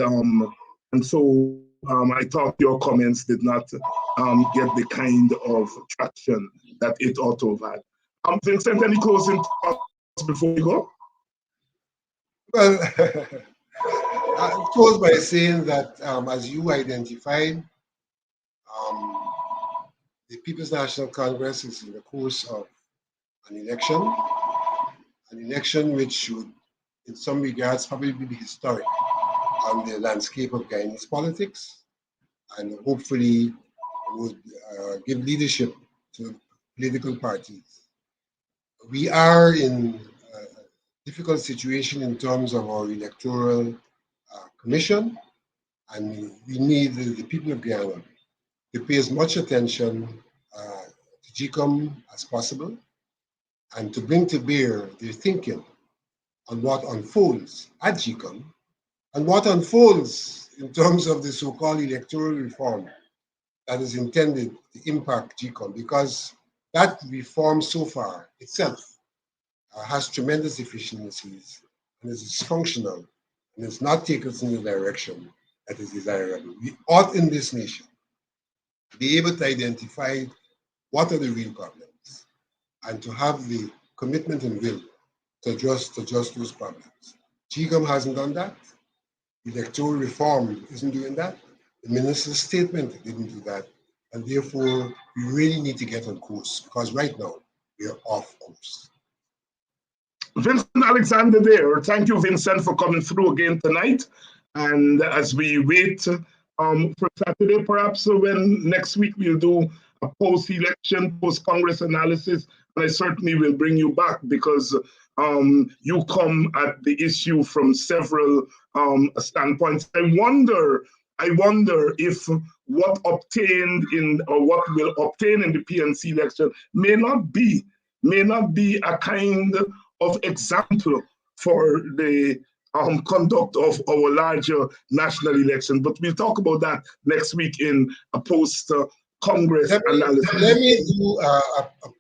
so I thought your comments did not get the kind of traction that it ought to have had. Vincent, any closing thoughts before we go? Well, I'll close by saying that, as you identified, the People's National Congress is in the course of an election which would, in some regards, probably be historic on the landscape of Guyanese politics, and hopefully would give leadership to political parties. We are in a difficult situation in terms of our electoral commission, and we need the people of Guyana to pay as much attention to GECOM as possible and to bring to bear their thinking on what unfolds at GECOM and what unfolds in terms of the so-called electoral reform that is intended to impact GECOM, because that reform so far itself has tremendous deficiencies and is dysfunctional and has not taken us in the direction that is desirable. We ought in this nation be able to identify what are the real problems and to have the commitment and will to address those problems. GECOM hasn't done that. Electoral reform isn't doing that. The minister's statement didn't do that. And therefore, we really need to get on course, because right now we are off course. Vincent Alexander there. Thank you, Vincent, for coming through again tonight. And as we wait for Saturday, perhaps when next week we'll do a post-election, post-Congress analysis, and I certainly will bring you back because you come at the issue from several standpoints. I wonder if what obtained in or what will obtain in the PNC election may not be a kind of example for the conduct of our larger national election. But we'll talk about that next week in a post-Congress analysis. Let me do a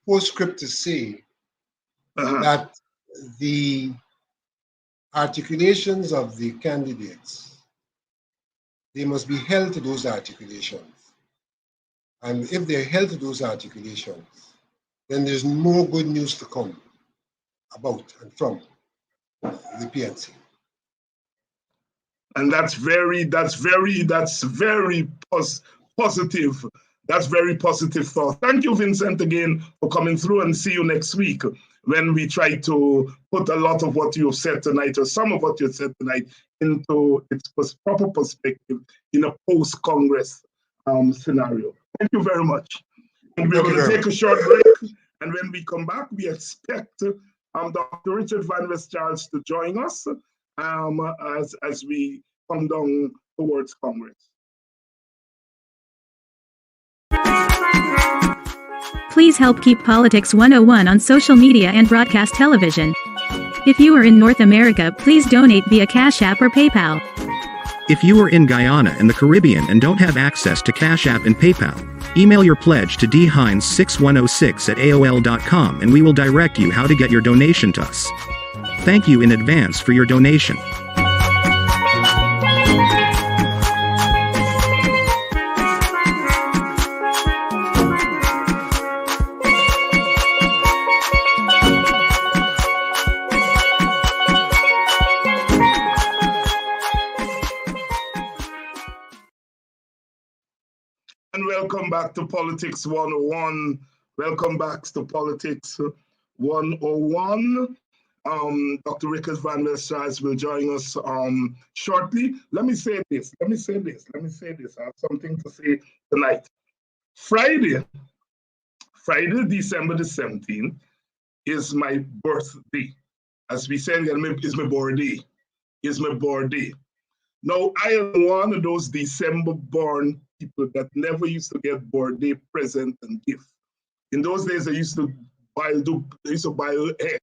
postscript to say that the articulations of the candidates, they must be held to those articulations. And if they're held to those articulations, then there's more good news to come about and from the PNC. And that's very positive. That's very positive thought. Thank you, Vincent, again for coming through, and see you next week when we try to put a lot of what you've said tonight, or some of what you've said tonight, into its proper perspective in a post-Congress scenario. Thank you very much. And we're going to take a short break, and when we come back, we expect Dr. Richard Van West Charles to join us as we come down towards Congress. Please help keep Politics 101 on social media and broadcast television. If you are in North America, please donate via Cash App or PayPal. If you are in Guyana and the Caribbean and don't have access to Cash App and PayPal, email your pledge to dhines6106@aol.com and we will direct you how to get your donation to us. Thank you in advance for your donation. And welcome back to Politics 101. Welcome back to Politics 101. Dr. Richard Van West Charles will join us shortly. Let me say this. I have something to say tonight. Friday, December the 17th, is my birthday. As we say, it's my birthday. Now, I am one of those December-born people that never used to get birthday present and gift. In those days, I used to buy an egg,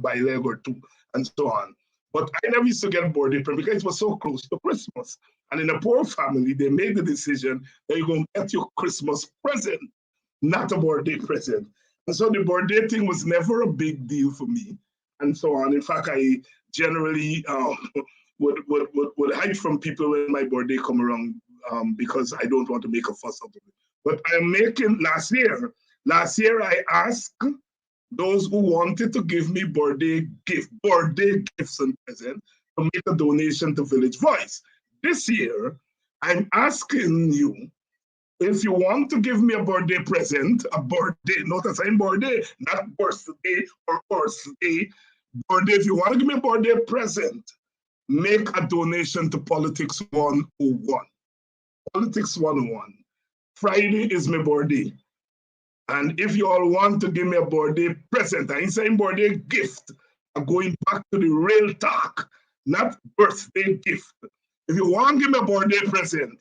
buy an egg or two, and so on. But I never used to get a birthday present because it was so close to Christmas. And in a poor family, they made the decision that you're going to get your Christmas present, not a birthday present. And so the birthday thing was never a big deal for me, and so on. In fact, I generally would hide from people when my birthday come around because I don't want to make a fuss out of it. But I'm making last year I asked those who wanted to give me birthday gifts and presents to make a donation to Village Voice. This year, I'm asking you, if you want to give me a birthday present, a birthday, not a same birthday, not birthday or birthday, birthday, if you want to give me a birthday present, make a donation to Politics 101. Politics 101. Friday is my birthday. And if you all want to give me a birthday present, I ain't saying birthday gift, I'm going back to the real talk, not birthday gift. If you want to give me a birthday present,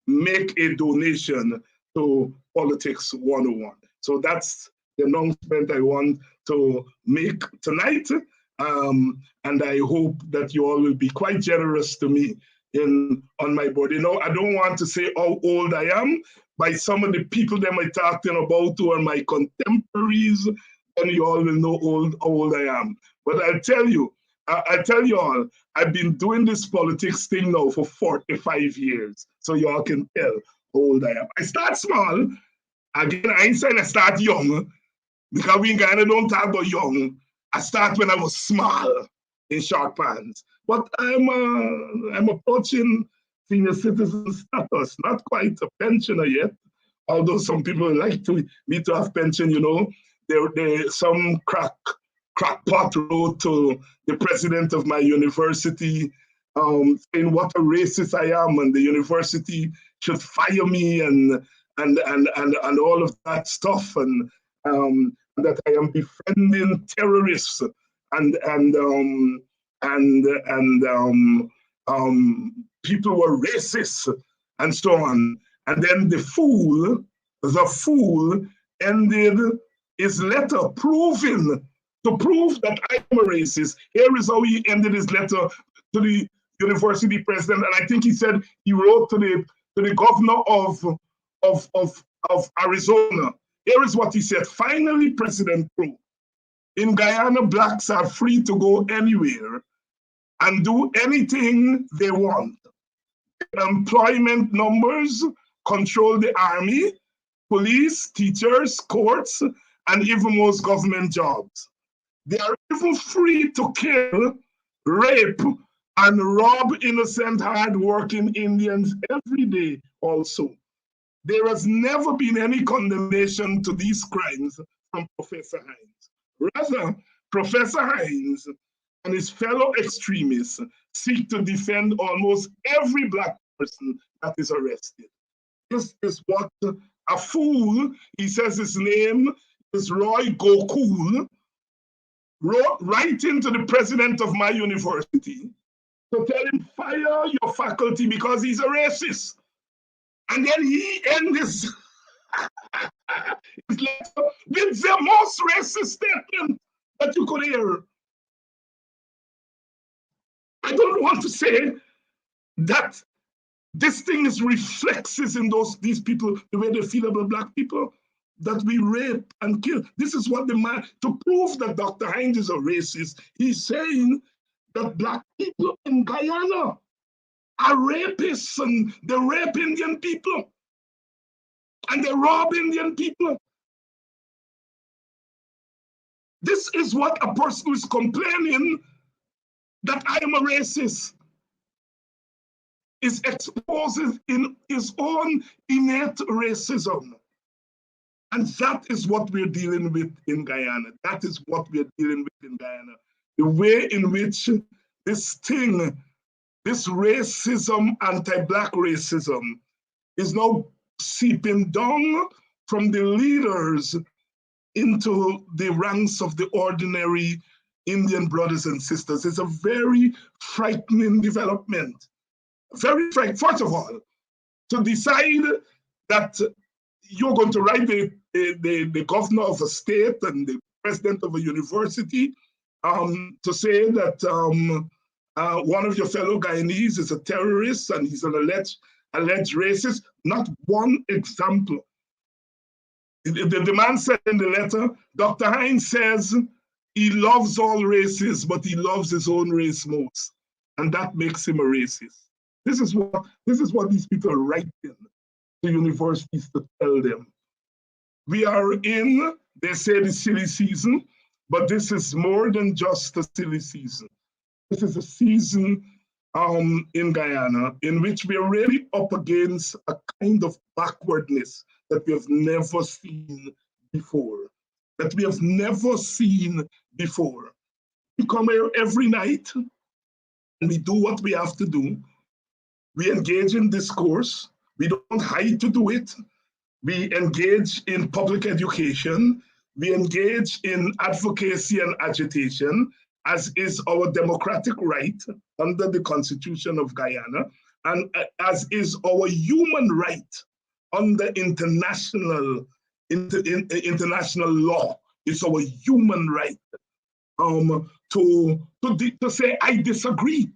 make a donation to Politics 101. So that's the announcement I want to make tonight. And I hope that you all will be quite generous to me on my birthday. Now, I don't want to say how old I am by some of the people that I'm talking about who are my contemporaries, and you all will know how old I am. But I'll tell you all, I've been doing this politics thing now for 45 years. So you all can tell how old I am. I start small. Again, I ain't saying I start young, because we in Ghana don't talk about young. I start when I was small in short pants. But I'm approaching senior citizen status, not quite a pensioner yet, although some people like me to have pension, you know. Some crackpot wrote to the president of my university saying what a racist I am, and the university should fire me and all of that stuff, and that I am befriending terrorists and people were racist and so on. And then the fool ended his letter to prove that I'm a racist. Here is how he ended his letter to the university president. And I think he said he wrote to the governor of Arizona. Here is what he said. Finally, President Pro, in Guyana, blacks are free to go anywhere and do anything they want. Employment numbers control the army, police, teachers, courts, and even most government jobs. They are even free to kill, rape, and rob innocent, hard-working Indians every day also. There has never been any condemnation to these crimes from Professor Hines. Rather, Professor Hines and his fellow extremists seek to defend almost every black person that is arrested. This is what a fool, he says his name is Roy Gokul, wrote writing to the president of my university to tell him, fire your faculty because he's a racist. And then he ends his letter with the most racist statement that you could hear. I don't want to say that this thing is reflexes in these people, the way they feel about black people, that we rape and kill. This is what the man, to prove that Dr. Hines is a racist, he's saying that black people in Guyana are rapists and they rape Indian people and they rob Indian people. This is what a person who is complaining that I am a racist is exposed in his own innate racism. And that is what we're dealing with in Guyana. That is what we're dealing with in Guyana. The way in which this thing, this racism, anti-black racism, is now seeping down from the leaders into the ranks of the ordinary Indian brothers and sisters. It's a very frightening development. very frank. First of all, to decide that you're going to write the governor of a state and the president of a university to say that one of your fellow Guyanese is a terrorist and he's an alleged racist. Not one example. The man said in the letter, Dr. Hines says he loves all races, but he loves his own race most. And that makes him a racist. This is what these people are writing to universities to tell them. We are in, they say, the silly season, but this is more than just a silly season. This is a season in Guyana in which we are really up against a kind of backwardness that we have never seen before. We come here every night and we do what we have to do. We engage in discourse. We don't hide to do it. We engage in public education. We engage in advocacy and agitation, as is our democratic right under the Constitution of Guyana, and as is our human right under international law. It's our human right to say I disagree,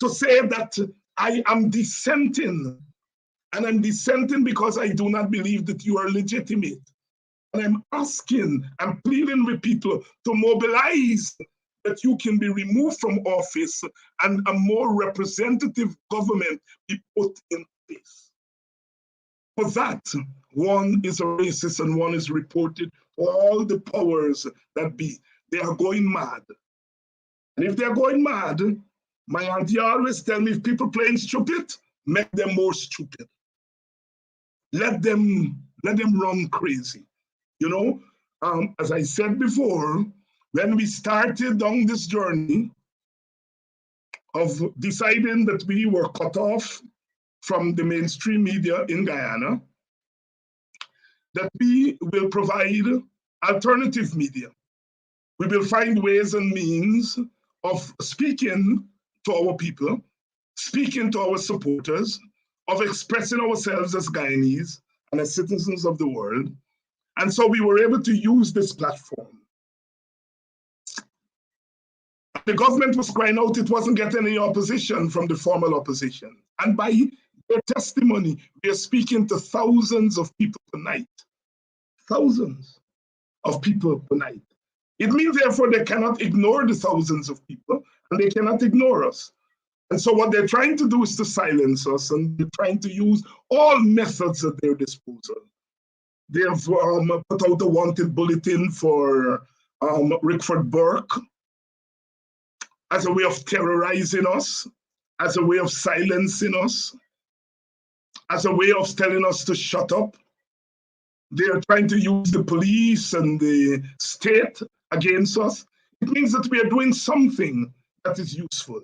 to say that I am dissenting, and I'm dissenting because I do not believe that you are legitimate. And I'm asking, I'm pleading with people to mobilize that you can be removed from office and a more representative government be put in place. For that, one is a racist and one is reported for all the powers that be. They are going mad. And if they're going mad, my auntie always tell me, if people playing stupid, make them more stupid. Let them run crazy. You know, as I said before, when we started on this journey of deciding that we were cut off from the mainstream media in Guyana, that we will provide alternative media. We will find ways and means of speaking to our people, speaking to our supporters, of expressing ourselves as Guyanese and as citizens of the world. And so we were able to use this platform. The government was crying out, it wasn't getting any opposition from the formal opposition. And by their testimony, we are speaking to thousands of people tonight. Thousands of people tonight. It means, therefore, they cannot ignore the thousands of people, and they cannot ignore us. And so what they're trying to do is to silence us, and they're trying to use all methods at their disposal. They have put out a wanted bulletin for Rickford Burke as a way of terrorizing us, as a way of silencing us, as a way of telling us to shut up. They are trying to use the police and the state against us. It means that we are doing something that is useful.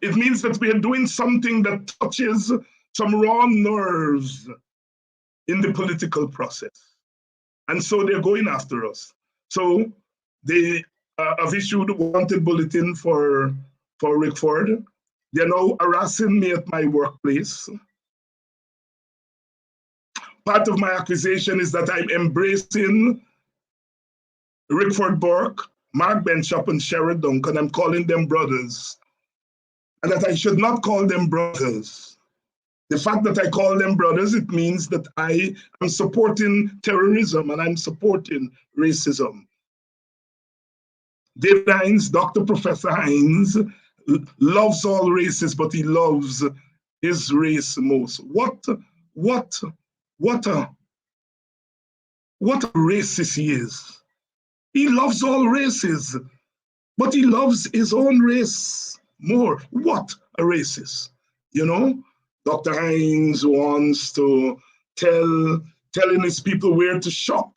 It means that we are doing something that touches some raw nerves in the political process. And so they're going after us. So they have issued a wanted bulletin for Rickford. They're now harassing me at my workplace. Part of my accusation is that I'm embracing Rickford Burke, Mark Benchop, and Sherrod Duncan. I'm calling them brothers. And that I should not call them brothers. The fact that I call them brothers, it means that I am supporting terrorism and I'm supporting racism. David Hines, Dr. Professor Hines, loves all races, but he loves his race most. What a racist he is. He loves all races, but he loves his own race more. What a racist, you know? Dr. Hines wants to telling his people where to shop.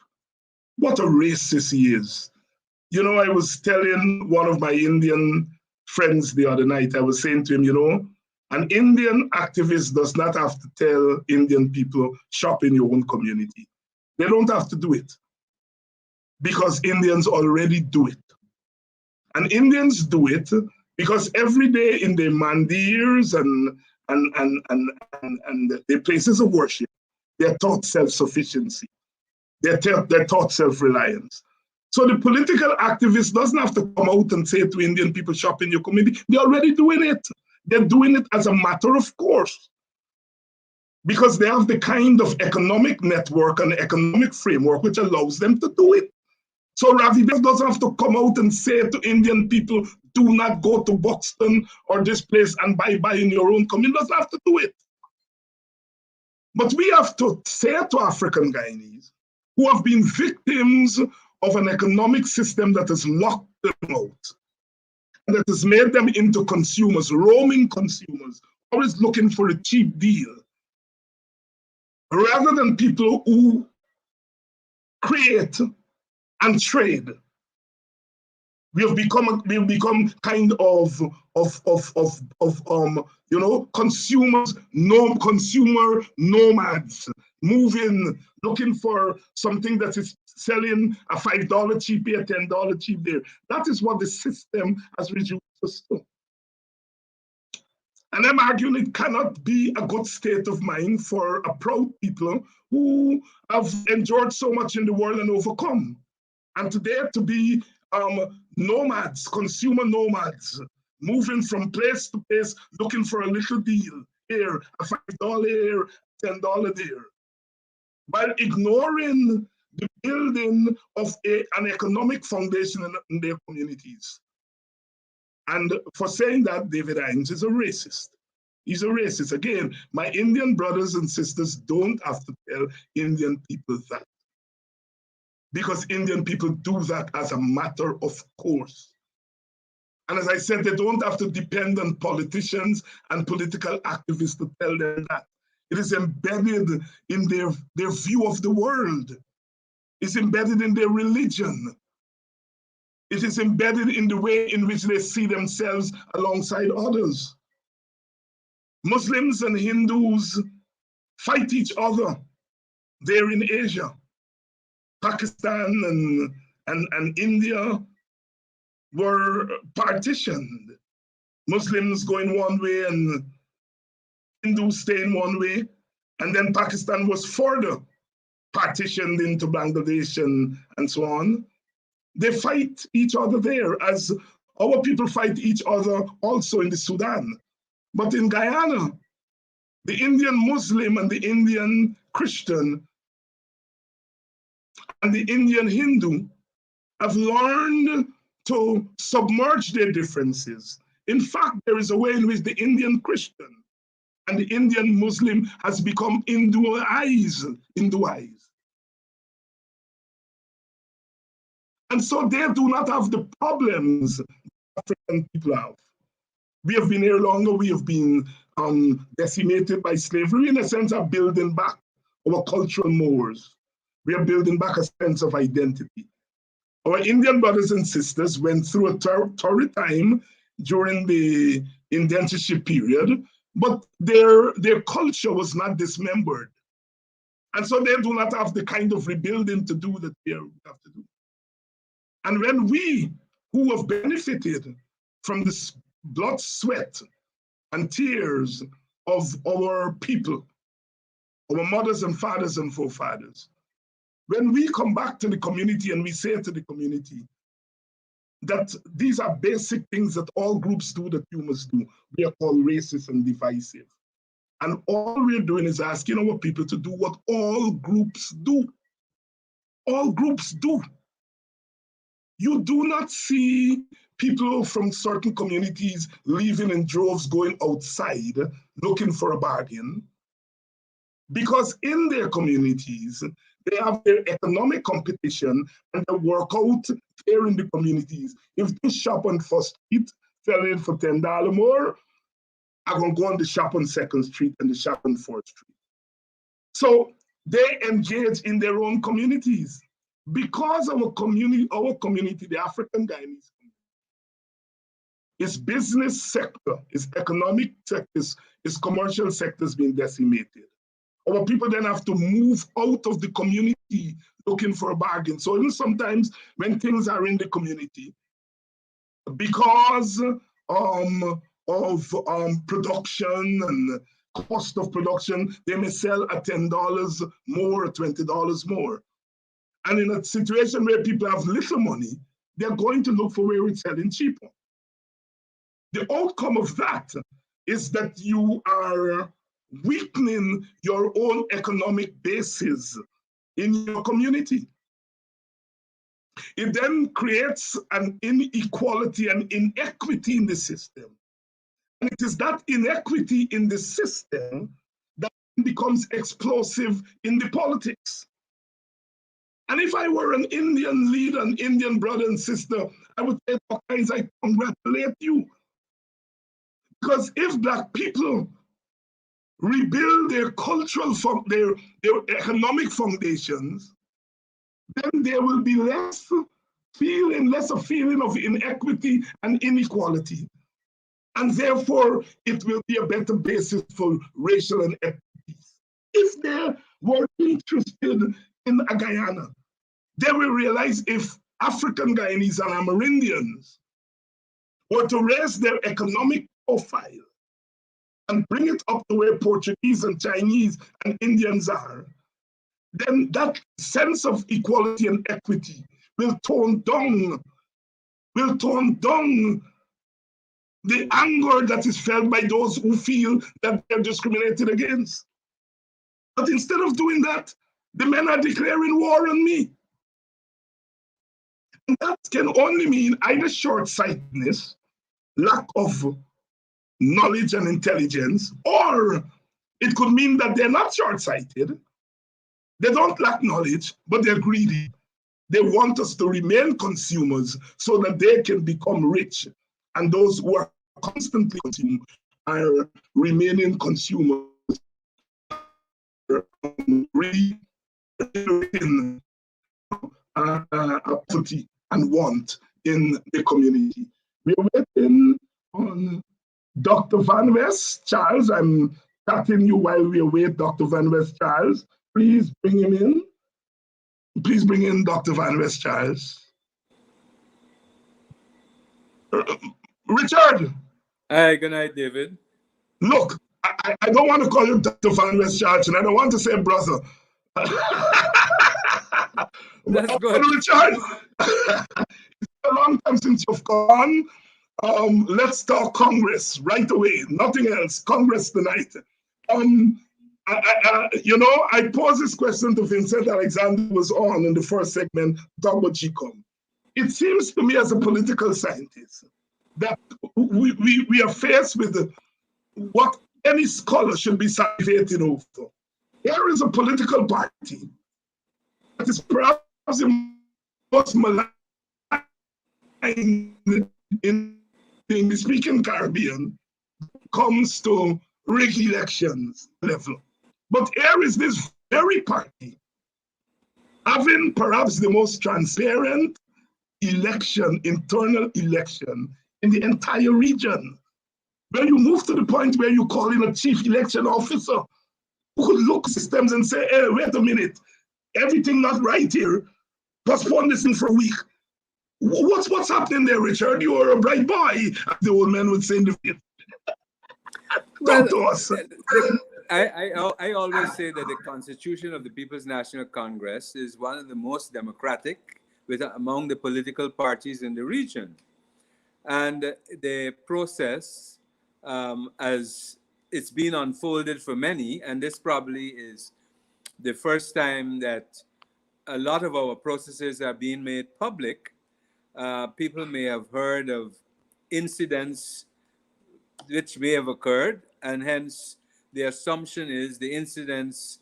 What a racist he is. You know, I was telling one of my Indian friends the other night, I was saying to him, you know, an Indian activist does not have to tell Indian people, shop in your own community. They don't have to do it because Indians already do it. And Indians do it Because every day in their mandirs and the places of worship, they're taught self-sufficiency. They're taught self-reliance. So the political activist doesn't have to come out and say to Indian people, shop in your community. They're already doing it. They're doing it as a matter of course. Because they have the kind of economic network and economic framework which allows them to do it. So Ravi doesn't have to come out and say to Indian people, do not go to Buxton or this place and buy in your own community. Doesn't have to do it. But we have to say to African Guyanese who have been victims of an economic system that has locked them out, and that has made them into consumers, roaming consumers, always looking for a cheap deal, rather than people who create and trade. We've become kind of consumers, consumer nomads, moving, looking for something that is selling a $5 cheap here, $10 cheap there. That is what the system has reduced us to. And I'm arguing it cannot be a good state of mind for a proud people who have endured so much in the world and overcome. And today to be nomads, consumer nomads, moving from place to place, looking for a little deal here, a $5 here, $10 there, while ignoring the building of an economic foundation in their communities. And for saying that, David Hines is a racist. He's a racist. Again, my Indian brothers and sisters don't have to tell Indian people that, because Indian people do that as a matter of course. And as I said, they don't have to depend on politicians and political activists to tell them that. It is embedded in their view of the world. It's embedded in their religion. It is embedded in the way in which they see themselves alongside others. Muslims and Hindus fight each other there in Asia. Pakistan and India were partitioned. Muslims going one way and Hindus staying one way. And then Pakistan was further partitioned into Bangladesh and so on. They fight each other there as our people fight each other also in the Sudan. But in Guyana, the Indian Muslim and the Indian Christian and the Indian Hindu have learned to submerge their differences. In fact, there is a way in which the Indian Christian and the Indian Muslim has become Hinduized. And so they do not have the problems African people have. We have been here longer, we have been decimated by slavery, in a sense of building back our cultural mores. We are building back a sense of identity. Our Indian brothers and sisters went through a torrid time during the indentureship period, but their culture was not dismembered. And so they do not have the kind of rebuilding to do that we have to do. And when we, who have benefited from this blood, sweat, and tears of our people, our mothers and fathers and forefathers, when we come back to the community and we say to the community that these are basic things that all groups do that you must do, we are called racist and divisive. And all we're doing is asking our people to do what all groups do. All groups do. You do not see people from certain communities leaving in droves going outside looking for a bargain, because in their communities, they have their economic competition and they work out there in the communities. If this shop on First Street selling for $10 more, I'm going to go on the shop on Second Street and the shop on Fourth Street. So they engage in their own communities. Because our community, the African Guyanese community, its business sector, its economic sectors, its commercial sectors being decimated. Our people then have to move out of the community looking for a bargain. So even sometimes when things are in the community, because production and cost of production, they may sell at $10 more or $20 more. And in a situation where people have little money, they're going to look for where it's selling cheaper. The outcome of that is that you are weakening your own economic basis in your community. It then creates an inequality and inequity in the system. And it is that inequity in the system that becomes explosive in the politics. And if I were an Indian leader, an Indian brother and sister, I would say, guys, I congratulate you. Because if Black people rebuild their cultural, their economic foundations, then there will be less a feeling of inequity and inequality. And therefore, it will be a better basis for racial and ethnic peace. If they were interested in a Guyana, they will realize if African Guyanese and Amerindians were to raise their economic profile and bring it up to where Portuguese and Chinese and Indians are, then that sense of equality and equity will tone down the anger that is felt by those who feel that they're discriminated against. But instead of doing that, the men are declaring war on me. And that can only mean either short-sightedness, lack of knowledge and intelligence, or it could mean that they're not short-sighted. They don't lack knowledge, but they're greedy. They want us to remain consumers so that they can become rich. And those who are constantly consuming are remaining consumers, in poverty and want in the community. We're waiting on Dr. Van West. Charles, I'm chatting you while we await Dr. Van West Charles. Please bring him in. Please bring in Dr. Van West Charles. Richard. Hi, good night, David. Look, I don't want to call you Dr. Van West Charles, and I don't want to say brother. That's good. Richard, it's a long time since you've gone. Let's talk Congress right away. Nothing else. Congress tonight. I posed this question to Vincent Alexander, who was on in the first segment, talk about GECOM. It seems to me as a political scientist that we are faced with what any scholar should be salivating over. Here is a political party that is perhaps the most maligned in the English-speaking Caribbean comes to rig elections level. But here is this very party having perhaps the most transparent internal election in the entire region. When you move to the point where you call in a chief election officer who could look at systems and say, hey, wait a minute, everything not right here, postpone this thing for a week. What's happening there, Richard? You are a bright boy, as the old man would say in the field. Talk to us. I always say that the Constitution of the People's National Congress is one of the most democratic among the political parties in the region. And the process, as it's been unfolded for many, and this probably is the first time that a lot of our processes are being made public. People may have heard of incidents which may have occurred, and hence the assumption is the incidents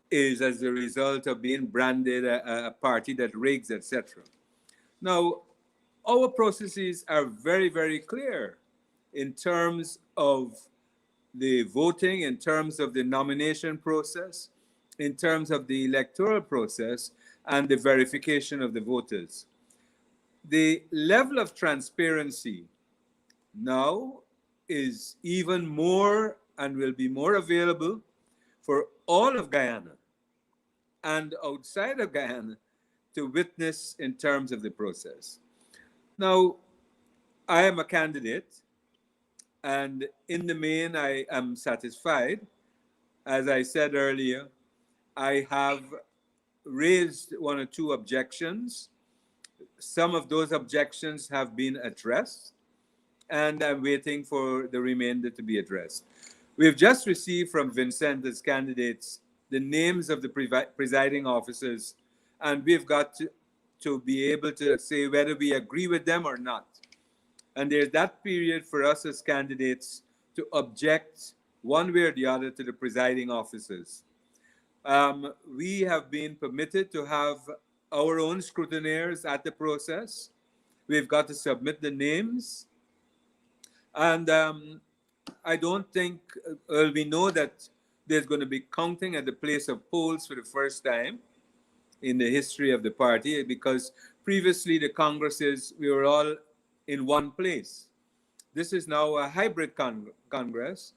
is as a result of being branded a party that rigs, etc. Now, our processes are very, very clear in terms of the voting, in terms of the nomination process, in terms of the electoral process, and the verification of the voters. The level of transparency now is even more and will be more available for all of Guyana and outside of Guyana to witness in terms of the process. Now, I am a candidate And in the main, I am satisfied. As I said earlier, I have raised one or two objections. Some of those objections have been addressed, and I'm waiting for the remainder to be addressed. We've just received from Vincent as candidates the names of the presiding officers, and we've got to be able to say whether we agree with them or not. And there's that period for us as candidates to object one way or the other to the presiding officers. We have been permitted to have our own scrutineers at the process. We've got to submit the names. And I don't think, we know that there's going to be counting at the place of polls for the first time in the history of the party, because previously the congresses, we were all in one place. This is now a hybrid congress,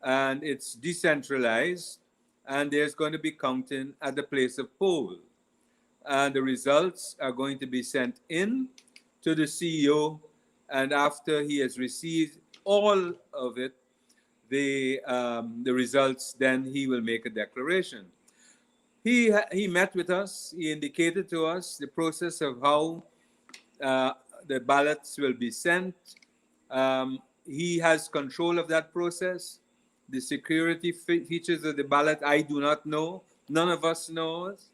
and it's decentralized, and there's going to be counting at the place of poll. And the results are going to be sent in to the CEO, and after he has received all of it, the results, then he will make a declaration. He met with us. He indicated to us the process of how the ballots will be sent. He has control of that process. The security features of the ballot, I do not know. None of us knows.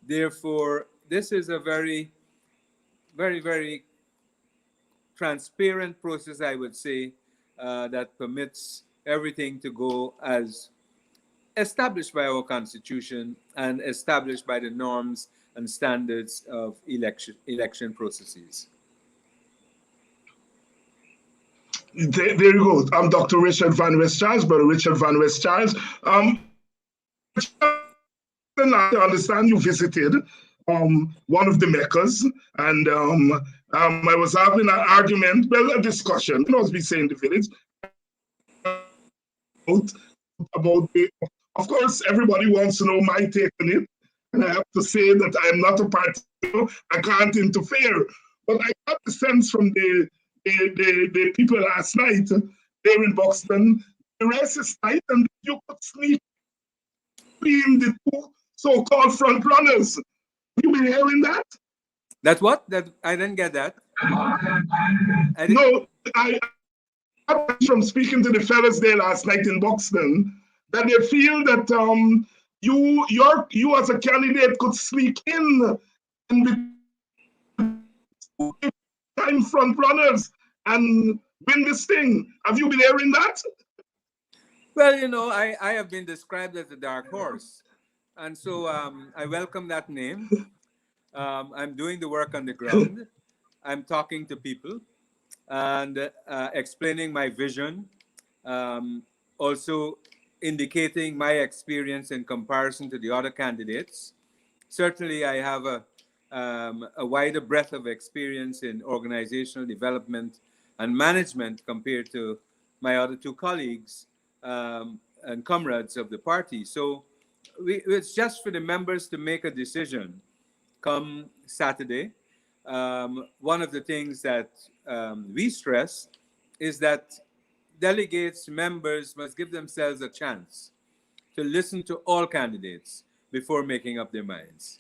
Therefore, this is a very, very, very transparent process, I would say, that permits everything to go as established by our Constitution and established by the norms and standards of election processes. There you go. I'm Dr. Richard Van West Charles, Brother Richard Van West Charles. I understand you visited one of the Meccas, and I was having an argument, well, a discussion, as we say in the village, about the, of course, everybody wants to know my take on it, and I have to say that I am not a party, I can't interfere. But I got the sense from the people last night there in Buxton, the race is tight, and you could sneak between the two so-called front runners. You been hearing that? That's what? That I didn't get that. No, I from speaking to the fellas there last night in Buxton, that they feel that you as a candidate could sneak in and be time front runners and win this thing. Have you been hearing that? Well, I have been described as a dark horse, and so I welcome that name. I'm doing the work on the ground. I'm talking to people and explaining my vision, also indicating my experience in comparison to the other candidates. Certainly, I have a wider breadth of experience in organizational development and management compared to my other two colleagues and comrades of the party. So it's just for the members to make a decision come Saturday. One of the things that we stress is that delegates, members must give themselves a chance to listen to all candidates before making up their minds.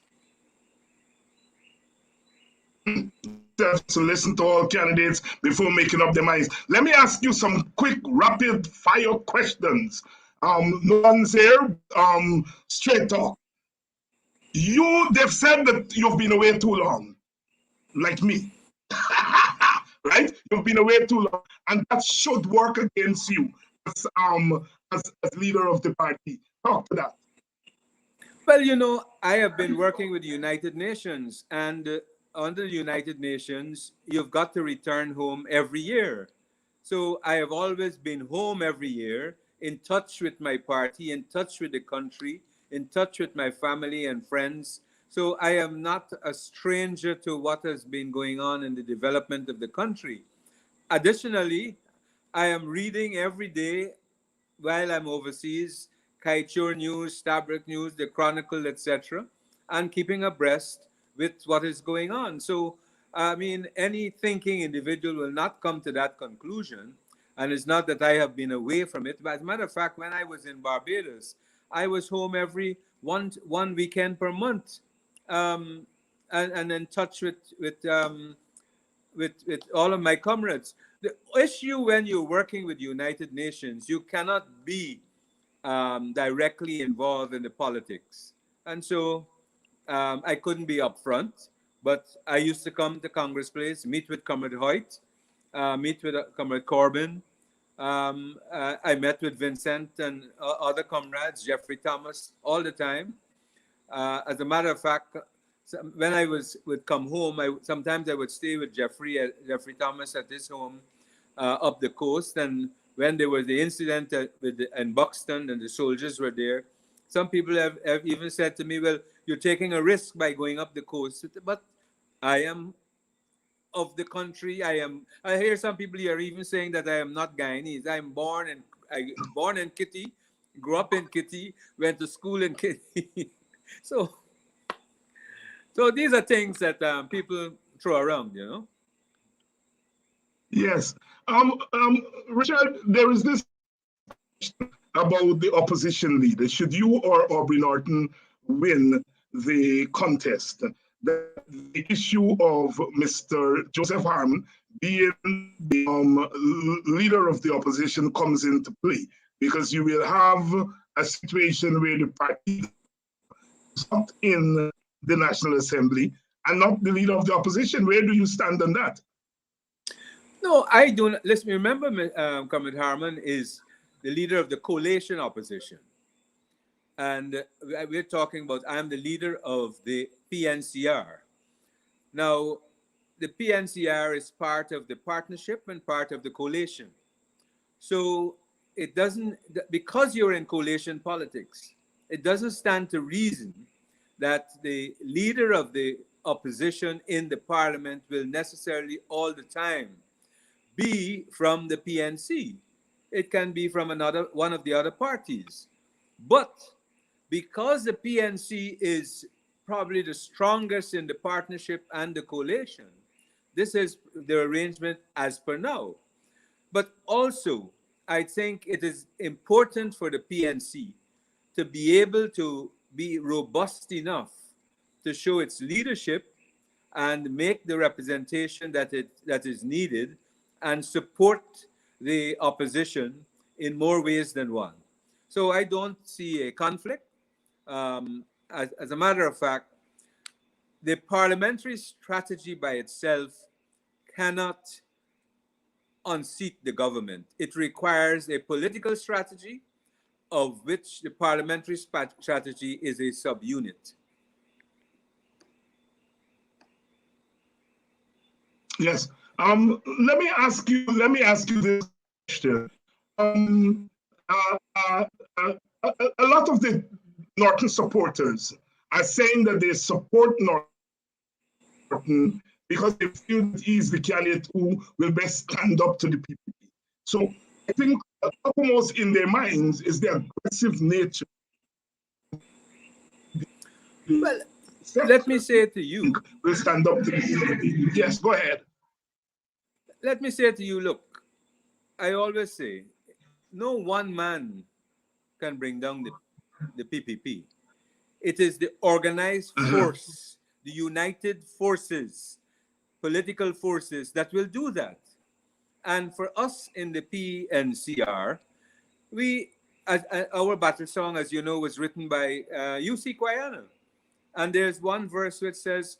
To listen to all candidates before making up their minds. Let me ask you some quick, rapid fire questions. No one's here. Straight talk. They've said that you've been away too long, like me. Right? You've been away too long, and that should work against you as leader of the party. Talk to that. Well, I have been working with the United Nations, and under the United Nations, you've got to return home every year. So I have always been home every year, in touch with my party, in touch with the country, in touch with my family and friends. So I am not a stranger to what has been going on in the development of the country. Additionally, I am reading every day while I'm overseas, Kaichur News, Stabroek News, The Chronicle, etc., and keeping abreast with what is going on. So, I mean, any thinking individual will not come to that conclusion. And it's not that I have been away from it, but as a matter of fact, when I was in Barbados, I was home every one weekend per month, and in touch with all of my comrades. The issue when you're working with United Nations, you cannot be directly involved in the politics. And so I couldn't be upfront, but I used to come to Congress Place, meet with Comrade Hoyt, meet with Comrade Corbyn. I met with Vincent and other comrades, Jeffrey Thomas, all the time. As a matter of fact, when I would come home, sometimes I would stay with Jeffrey Thomas at his home up the coast. And when there was the incident in Buxton and the soldiers were there, some people have even said to me, well, you're taking a risk by going up the coast. But I am of the country. I hear some people here even saying that I am not Guyanese. I'm born in Kitty, grew up in Kitty, went to school in Kitty. So these are things that people throw around, you know. Yes. Richard, there is this about the opposition leader. Should you or Aubrey Norton win the contest, the issue of Mr. Joseph Harmon being the leader of the opposition comes into play, because you will have a situation where the party is not in the National Assembly and not the leader of the opposition. Where do you stand on that? No, I don't. Listen, remember, Comrade Harmon is the leader of the coalition opposition. And we're talking about, I'm the leader of the PNCR. Now, the PNCR is part of the partnership and part of the coalition. So it doesn't, because you're in coalition politics, it doesn't stand to reason that the leader of the opposition in the parliament will necessarily all the time be from the PNC. It can be from one of the other parties. But because the PNC is probably the strongest in the partnership and the coalition, this is the arrangement as per now. But also, I think it is important for the PNC to be able to be robust enough to show its leadership and make the representation that is needed and support the opposition in more ways than one. So I don't see a conflict. As a matter of fact, the parliamentary strategy by itself cannot unseat the government. It requires a political strategy, of which the parliamentary strategy is a subunit. Yes. Let me ask you this question. A lot of the Norton supporters are saying that they support Norton because they feel that he is the candidate who will best stand up to the people. So I think uppermost in their minds is the aggressive nature. Well, let me say to you. Will stand up to the people. Yes, go ahead. Let me say to you, look, I always say, no one man can bring down the PPP. It is the organized force, the united forces, political forces that will do that. And for us in the PNCR, our battle song, as you know, was written by UC Quayana. And there's one verse which says,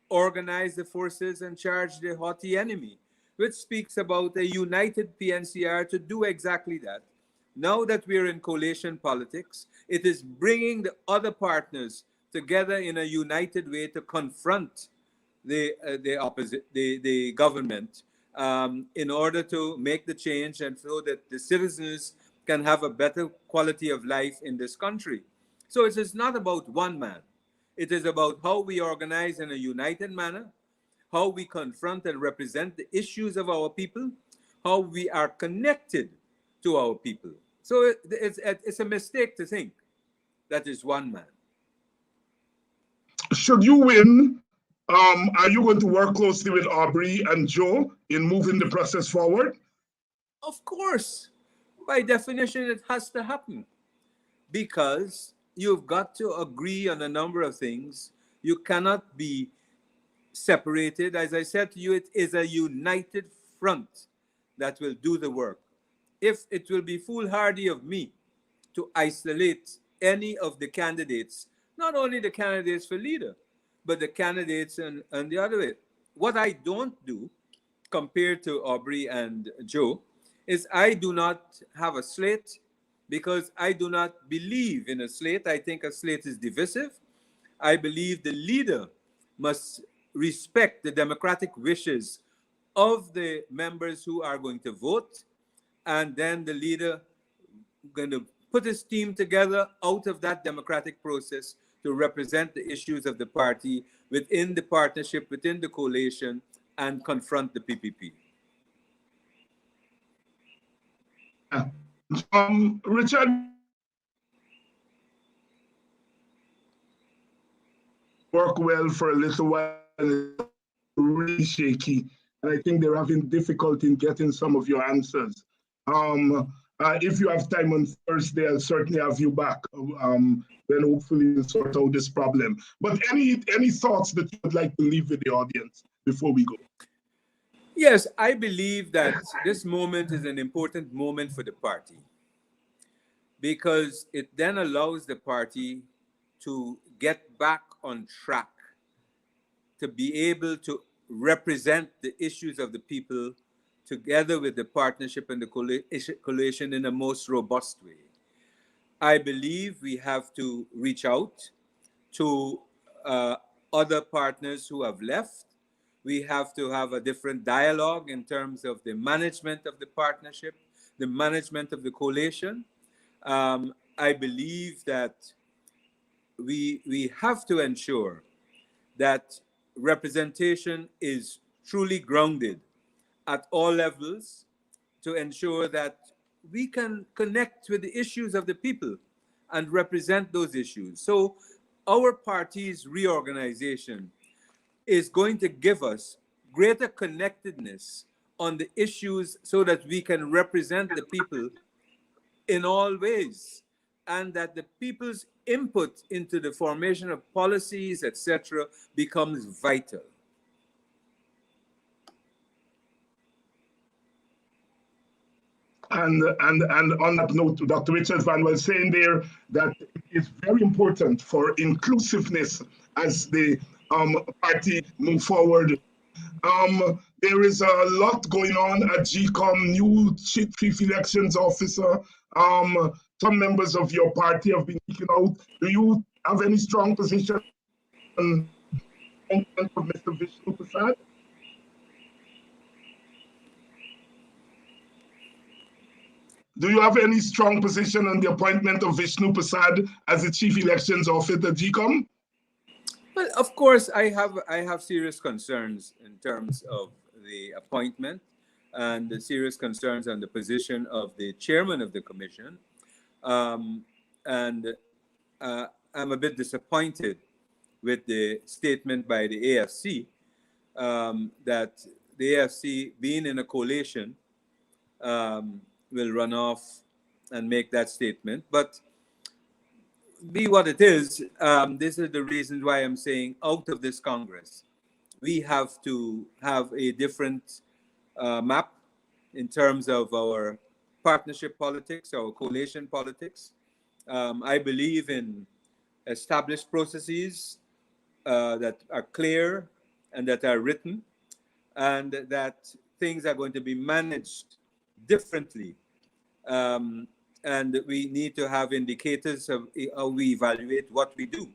organize the forces and charge the haughty enemy, which speaks about a united PNCR to do exactly that. Now that we're in coalition politics, it is bringing the other partners together in a united way to confront the government in order to make the change and so that the citizens can have a better quality of life in this country. So it is not about one man. It is about how we organize in a united manner, how we confront and represent the issues of our people, how we are connected to our people. So it's a mistake to think that is one man. Should you win, are you going to work closely with Aubrey and Joe in moving the process forward? Of course, by definition, it has to happen because you've got to agree on a number of things. You cannot be separated. As I said to you, it is a united front that will do the work. If it will be foolhardy of me to isolate any of the candidates, not only the candidates for leader, but the candidates and the other way. What I don't do, compared to Aubrey and Joe, is I do not have a slate because I do not believe in a slate. I think a slate is divisive. I believe the leader must respect the democratic wishes of the members who are going to vote, and then the leader going to put his team together out of that democratic process to represent the issues of the party within the partnership, within the coalition, and confront the PPP. Richard, work well for a little while, really shaky, and I think they're having difficulty in getting some of your answers. If you have time on Thursday, I'll certainly have you back. Then hopefully we'll sort out this problem. But any thoughts that you would like to leave with the audience before we go? Yes, I believe that this moment is an important moment for the party because it then allows the party to get back on track, to be able to represent the issues of the people together with the partnership and the coalition in a most robust way. I believe we have to reach out to other partners who have left. We have to have a different dialogue in terms of the management of the partnership, the management of the coalition. I believe that we have to ensure that representation is truly grounded at all levels to ensure that we can connect with the issues of the people and represent those issues. So our party's reorganization is going to give us greater connectedness on the issues so that we can represent the people in all ways, and that the people's input into the formation of policies, etc., becomes vital. And on that note, Dr. Richard Van was saying there that it is very important for inclusiveness as the party move forward. There is a lot going on at GECOM, new chief elections officer. Some members of your party have been taken out. Do you have any strong position on the appointment of Mr. Vishnu Persaud? Do you have any strong position on the appointment of Vishnu Persaud as the chief elections officer at GECOM? Well, of course, I have serious concerns in terms of the appointment and the serious concerns on the position of the chairman of the commission. I'm a bit disappointed with the statement by the AFC that the AFC, being in a coalition, will run off and make that statement. But be what it is, this is the reason why I'm saying out of this Congress, we have to have a different map in terms of our partnership politics, our coalition politics. I believe in established processes that are clear and that are written, and that things are going to be managed differently. And we need to have indicators of how we evaluate what we do.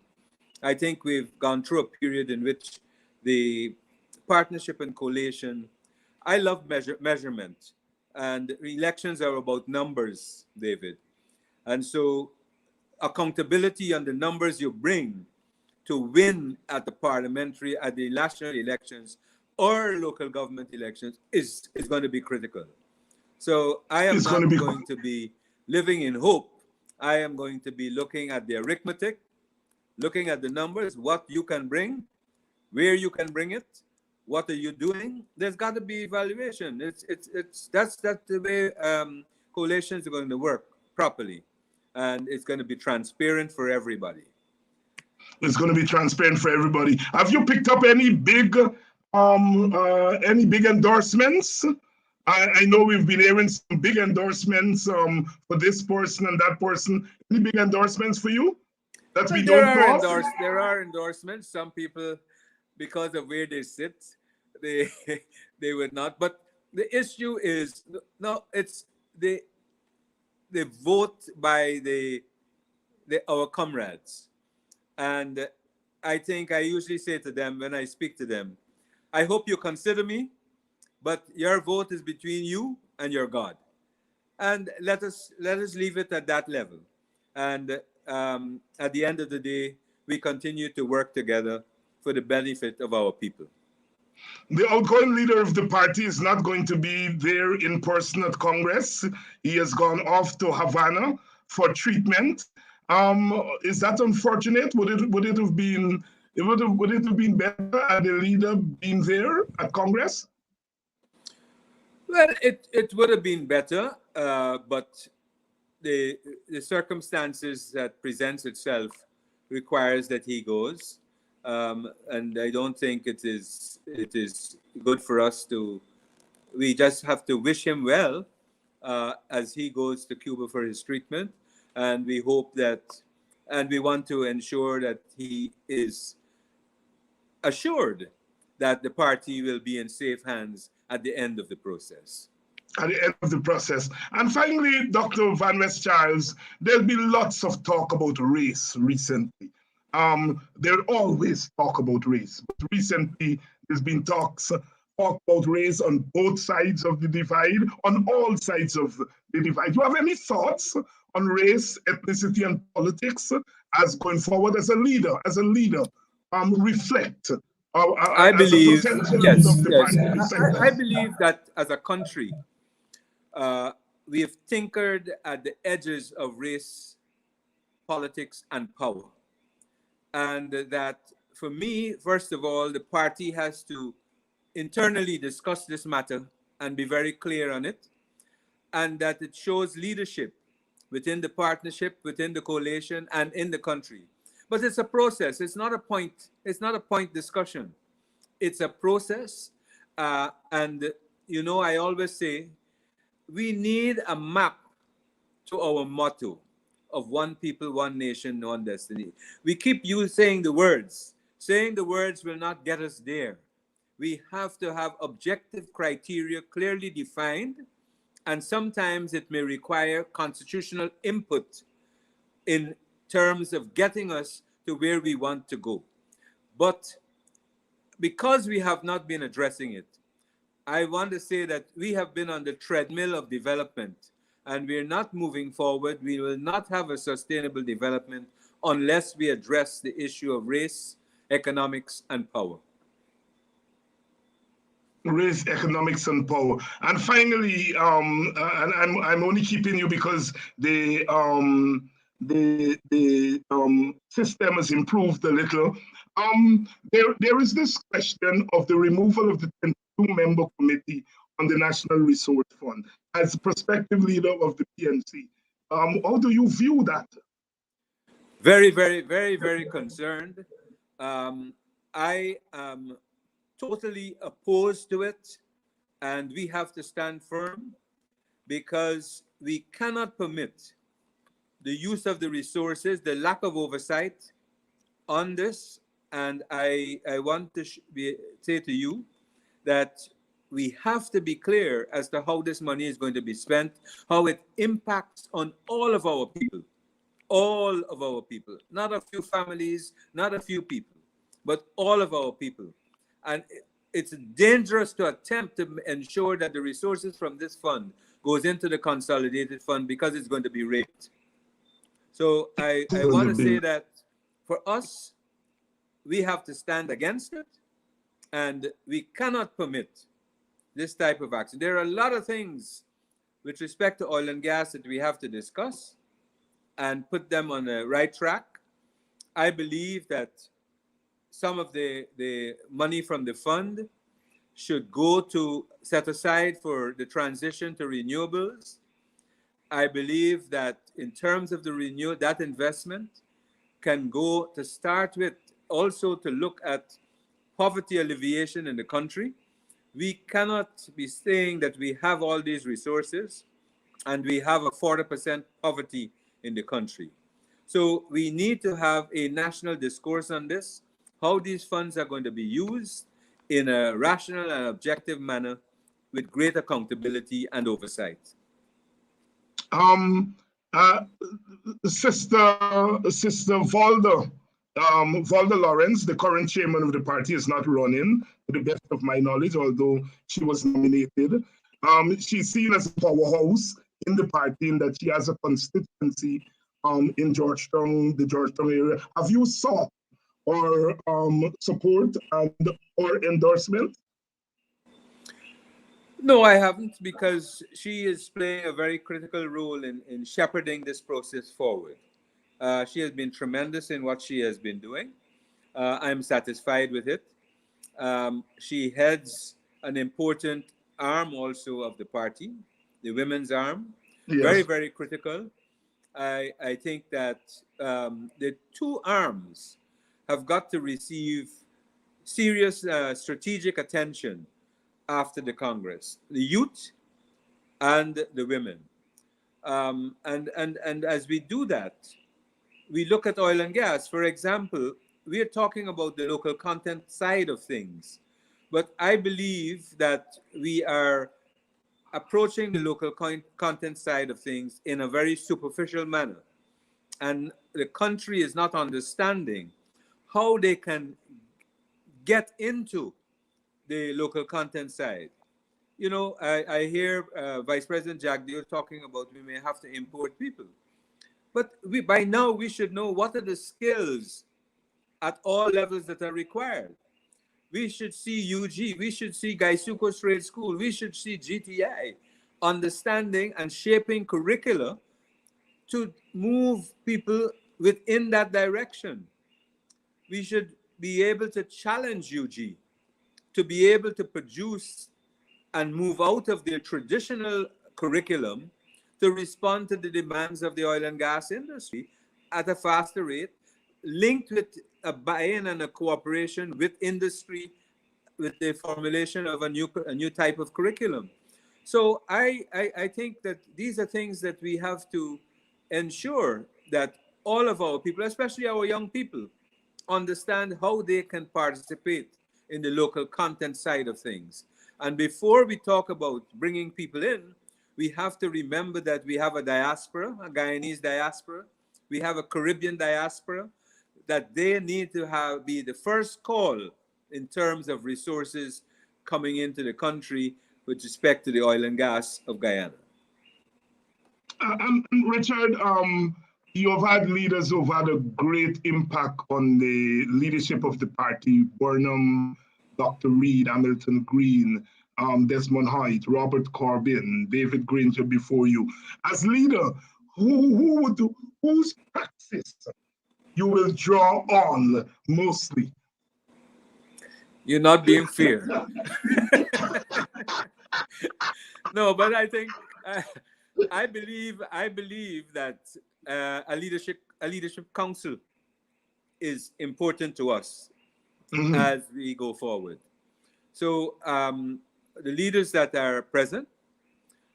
I think we've gone through a period in which the partnership and coalition, I love measurement, and elections are about numbers, David. And so accountability on the numbers you bring to win at the parliamentary, at the national elections or local government elections is going to be critical. So I am not going to be living in hope. I am going to be looking at the arithmetic, looking at the numbers, what you can bring, where you can bring it, what are you doing? There's got to be evaluation. That's the way coalitions are going to work properly, and it's going to be transparent for everybody. It's going to be transparent for everybody. Have you picked up any big endorsements? I know we've been hearing some big endorsements for this person and that person. Any big endorsements for you? That's been There are endorsements. Some people, because of where they sit, they they would not. But the issue is no. It's the vote by our comrades, and I think I usually say to them when I speak to them, I hope you consider me, but your vote is between you and your God, and let us leave it at that level. And at the end of the day, we continue to work together for the benefit of our people. The outgoing leader of the party is not going to be there in person at Congress. He has gone off to Havana for treatment. Is that unfortunate? Would it have been better had the leader been there at Congress? Well, it would have been better, but the circumstances that presents itself requires that he goes, and I don't think it is good for us to. We just have to wish him well as he goes to Cuba for his treatment, and we hope that, and we want to ensure that he is assured that the party will be in safe hands at the end of the process. At the end of the process. And finally, Dr. Van West Charles, there's been lots of talk about race recently. There always talk about race, but recently there's been talk about race on both sides of the divide, on all sides of the divide. Do you have any thoughts on race, ethnicity, and politics as going forward as a leader? Reflect. I believe, yes. I believe that as a country, we have tinkered at the edges of race, politics, and power. And that, for me, first of all, the party has to internally discuss this matter and be very clear on it, and that it shows leadership within the partnership, within the coalition, and in the country. But it's a process. It's not a point discussion. It's a process. And, I always say, we need a map to our motto of one people, one nation, one destiny. We keep saying the words. Saying the words will not get us there. We have to have objective criteria clearly defined, and sometimes it may require constitutional input in terms of getting us to where we want to go. But because we have not been addressing it, I want to say that we have been on the treadmill of development, and we're not moving forward. We will not have a sustainable development unless we address the issue of race, economics, and power. Race, economics, and power. And finally, and I'm only keeping you because the system has improved a little. There is this question of the removal of the 22-member committee on the National Resource Fund. As prospective leader of the PNC, how do you view that? Very, very, very, very concerned. I am totally opposed to it, and we have to stand firm because we cannot permit the use of the resources, the lack of oversight on this. And I want to say to you that we have to be clear as to how this money is going to be spent, how it impacts on all of our people, not a few families, not a few people, but all of our people. And it's dangerous to attempt to ensure that the resources from this fund goes into the consolidated fund because it's going to be raped. So I want to say that for us, we have to stand against it, and we cannot permit this type of action. There are a lot of things with respect to oil and gas that we have to discuss and put them on the right track. I believe that some of the money from the fund should go to set aside for the transition to renewables. I believe that in terms of that investment can go to start with also to look at poverty alleviation in the country. We cannot be saying that we have all these resources and we have a 40% poverty in the country. So we need to have a national discourse on this, how these funds are going to be used in a rational and objective manner with great accountability and oversight. Sister Valda Lawrence, the current chairman of the party, is not running, to the best of my knowledge, although she was nominated. She's seen as a powerhouse in the party in that she has a constituency in Georgetown, the Georgetown area. Have you sought or support or endorsement? No, I haven't, because she is playing a very critical role in shepherding this process forward. She has been tremendous in what she has been doing. I'm satisfied with it. She heads an important arm also of the party, the women's arm. Yes. Very, very critical. I think that the two arms have got to receive serious strategic attention after the Congress, the youth and the women. And as we do that, we look at oil and gas. For example, we are talking about the local content side of things, but I believe that we are approaching the local content side of things in a very superficial manner. And the country is not understanding how they can get into the local content side. You know, I hear Vice President Jagdeo talking about we may have to import people. But by now we should know what are the skills at all levels that are required. We should see UG, we should see Gaisuko Trade School, we should see GTI understanding and shaping curricula to move people within that direction. We should be able to challenge UG to be able to produce and move out of their traditional curriculum to respond to the demands of the oil and gas industry at a faster rate, linked with a buy-in and a cooperation with industry, with the formulation of a new type of curriculum. So I think that these are things that we have to ensure that all of our people, especially our young people, understand how they can participate in the local content side of things. And before we talk about bringing people in, we have to remember that we have a diaspora, a Guyanese diaspora. We have a Caribbean diaspora, that they need to be the first call in terms of resources coming into the country with respect to the oil and gas of Guyana. Richard, you've had leaders who've had a great impact on the leadership of the party: Burnham, Dr. Reed, Hamilton Green, Desmond Hoyt, Robert Corbyn, David Granger before you. As leader, whose praxis you will draw on mostly? You're not being fair. No, but I think I believe that a leadership council is important to us as we go forward. So the leaders that are present,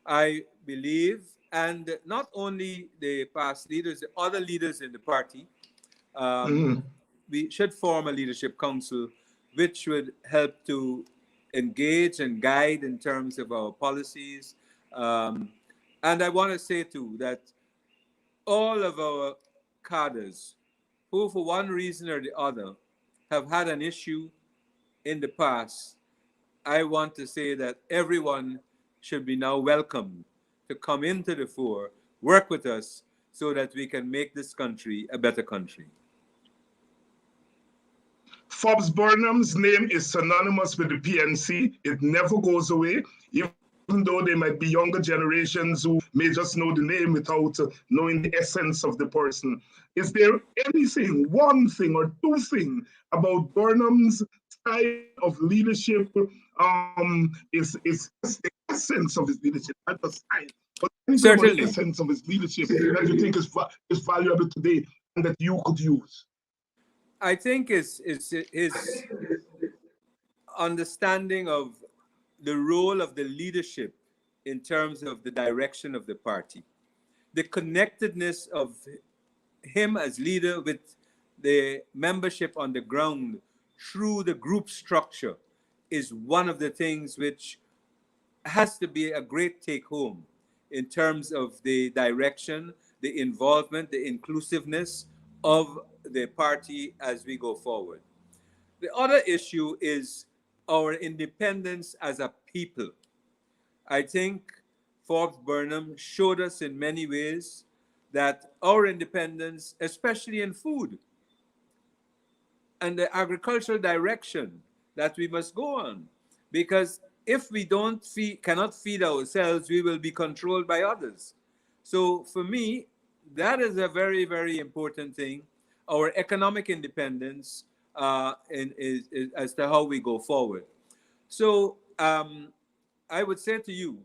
I believe, and not only the past leaders, the other leaders in the party, we should form a leadership council which would help to engage and guide in terms of our policies. And I want to say too that all of our cadres who for one reason or the other have had an issue in the past, I want to say that everyone should be now welcomed to come into the fore, work with us so that we can make this country a better country. Forbes Burnham's name is synonymous with the PNC. It never goes away, even though there might be younger generations who may just know the name without knowing the essence of the person. Is there anything, one thing or two things about Burnham's style of leadership is the essence of his leadership, not the style, but anything about the Certainly. essence of his leadership that you think is valuable today and that you could use? I think is his understanding of the role of the leadership in terms of the direction of the party, the connectedness of him as leader with the membership on the ground through the group structure is one of the things which has to be a great take home in terms of the direction, the involvement, the inclusiveness of the party as we go forward. The other issue is our independence as a people. I think Forbes Burnham showed us in many ways that our independence, especially in food and the agricultural direction that we must go on, because if we cannot feed ourselves, we will be controlled by others. So for me, that is a very, very important thing. Our economic independence as to how we go forward. So I would say to you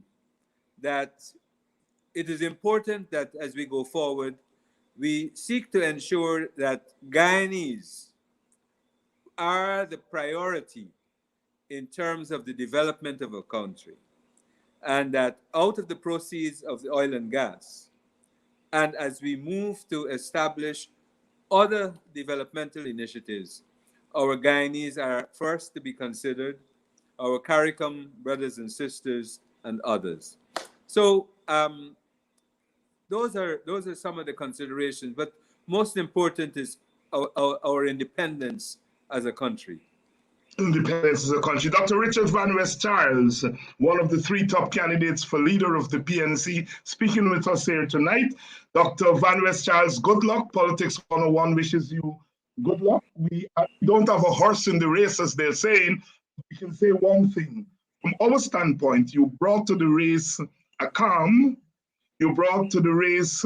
that it is important that as we go forward, we seek to ensure that Guyanese are the priority in terms of the development of a country, and that out of the proceeds of the oil and gas, and as we move to establish other developmental initiatives, our Guyanese are first to be considered, our CARICOM brothers and sisters, and others. So those are some of the considerations, but most important is our independence as a country. Independence as a country. Dr. Richard Van West Charles, one of the 3 top candidates for leader of the PNC, speaking with us here tonight. Dr. Van West Charles, good luck. Politics 101 wishes you good luck. We don't have a horse in the race, as they're saying. We can say one thing. From our standpoint, you brought to the race a calm, you brought to the race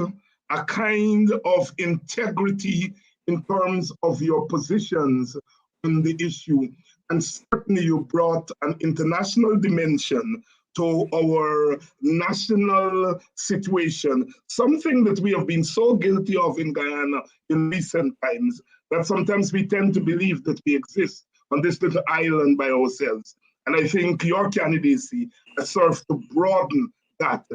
a kind of integrity in terms of your positions on the issue. And certainly you brought an international dimension to our national situation, something that we have been so guilty of in Guyana in recent times, that sometimes we tend to believe that we exist on this little island by ourselves. And I think your candidacy has served to broaden that.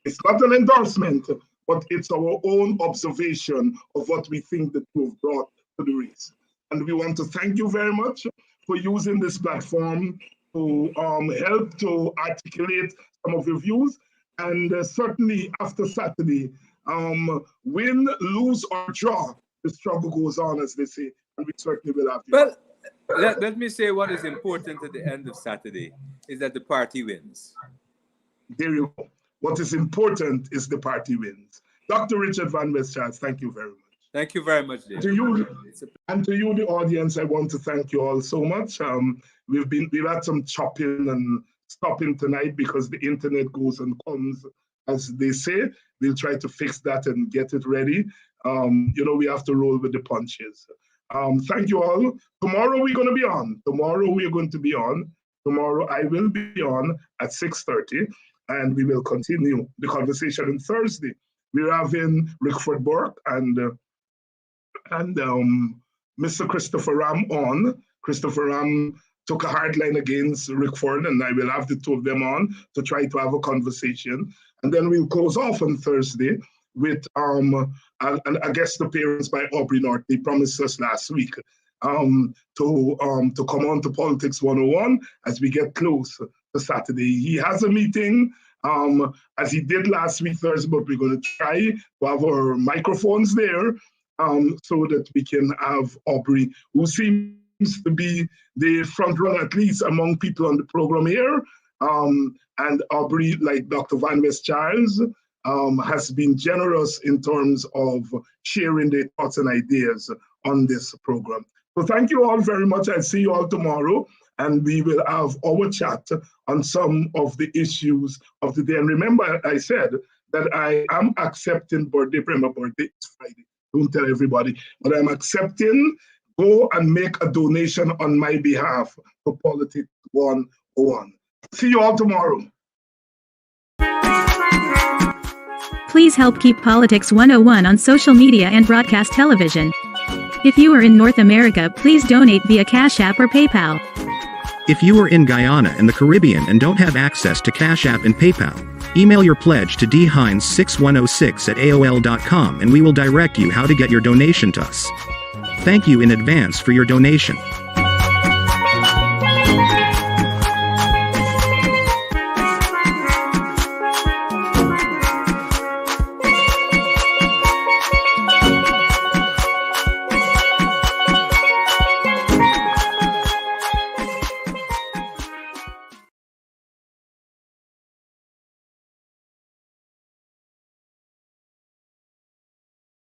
It's not an endorsement, but it's our own observation of what we think that you've brought to the race. And we want to thank you very much for using this platform to help to articulate some of your views. And certainly after Saturday, win, lose, or draw, the struggle goes on, as they say, and we certainly will have you. Well, let me say what is important at the end of Saturday is that the party wins. There you go. What is important is the party wins. Dr. Richard Van West Charles, thank you very much. Thank you very much, David. To you, and to you, the audience, I want to thank you all so much. We've had some chopping and stopping tonight because the internet goes and comes, as they say. We'll try to fix that and get it ready. We have to roll with the punches. Thank you all. Tomorrow we're going to be on. Tomorrow I will be on at 6:30, and we will continue the conversation on Thursday. We're having Rickford Burke and Mr. Christopher Ram on. Christopher Ram took a hard line against Rickford, and I will have the 2 of them on to try to have a conversation. And then we'll close off on Thursday with a guest appearance by Aubrey North. He promised us last week to come on to Politics 101 as we get close to Saturday. He has a meeting as he did last week Thursday, but we're going to try to have our microphones there so that we can have Aubrey, who seems to be the front runner, at least among people on the program here. And Aubrey, like Dr. Van West Charles, has been generous in terms of sharing their thoughts and ideas on this program. So thank you all very much. I'll see you all tomorrow, and we will have our chat on some of the issues of the day. And remember, I said that I am accepting birthday. My birthday is Friday. Don't tell everybody, but I'm accepting go and make a donation on my behalf to Politics 101. See you all tomorrow. Please help keep Politics 101 on social media and broadcast television. If you are in North America, please donate via Cash App or PayPal. If you are in Guyana and the Caribbean and don't have access to Cash App and PayPal, email your pledge to dhines6106@aol.com and we will direct you how to get your donation to us. Thank you in advance for your donation.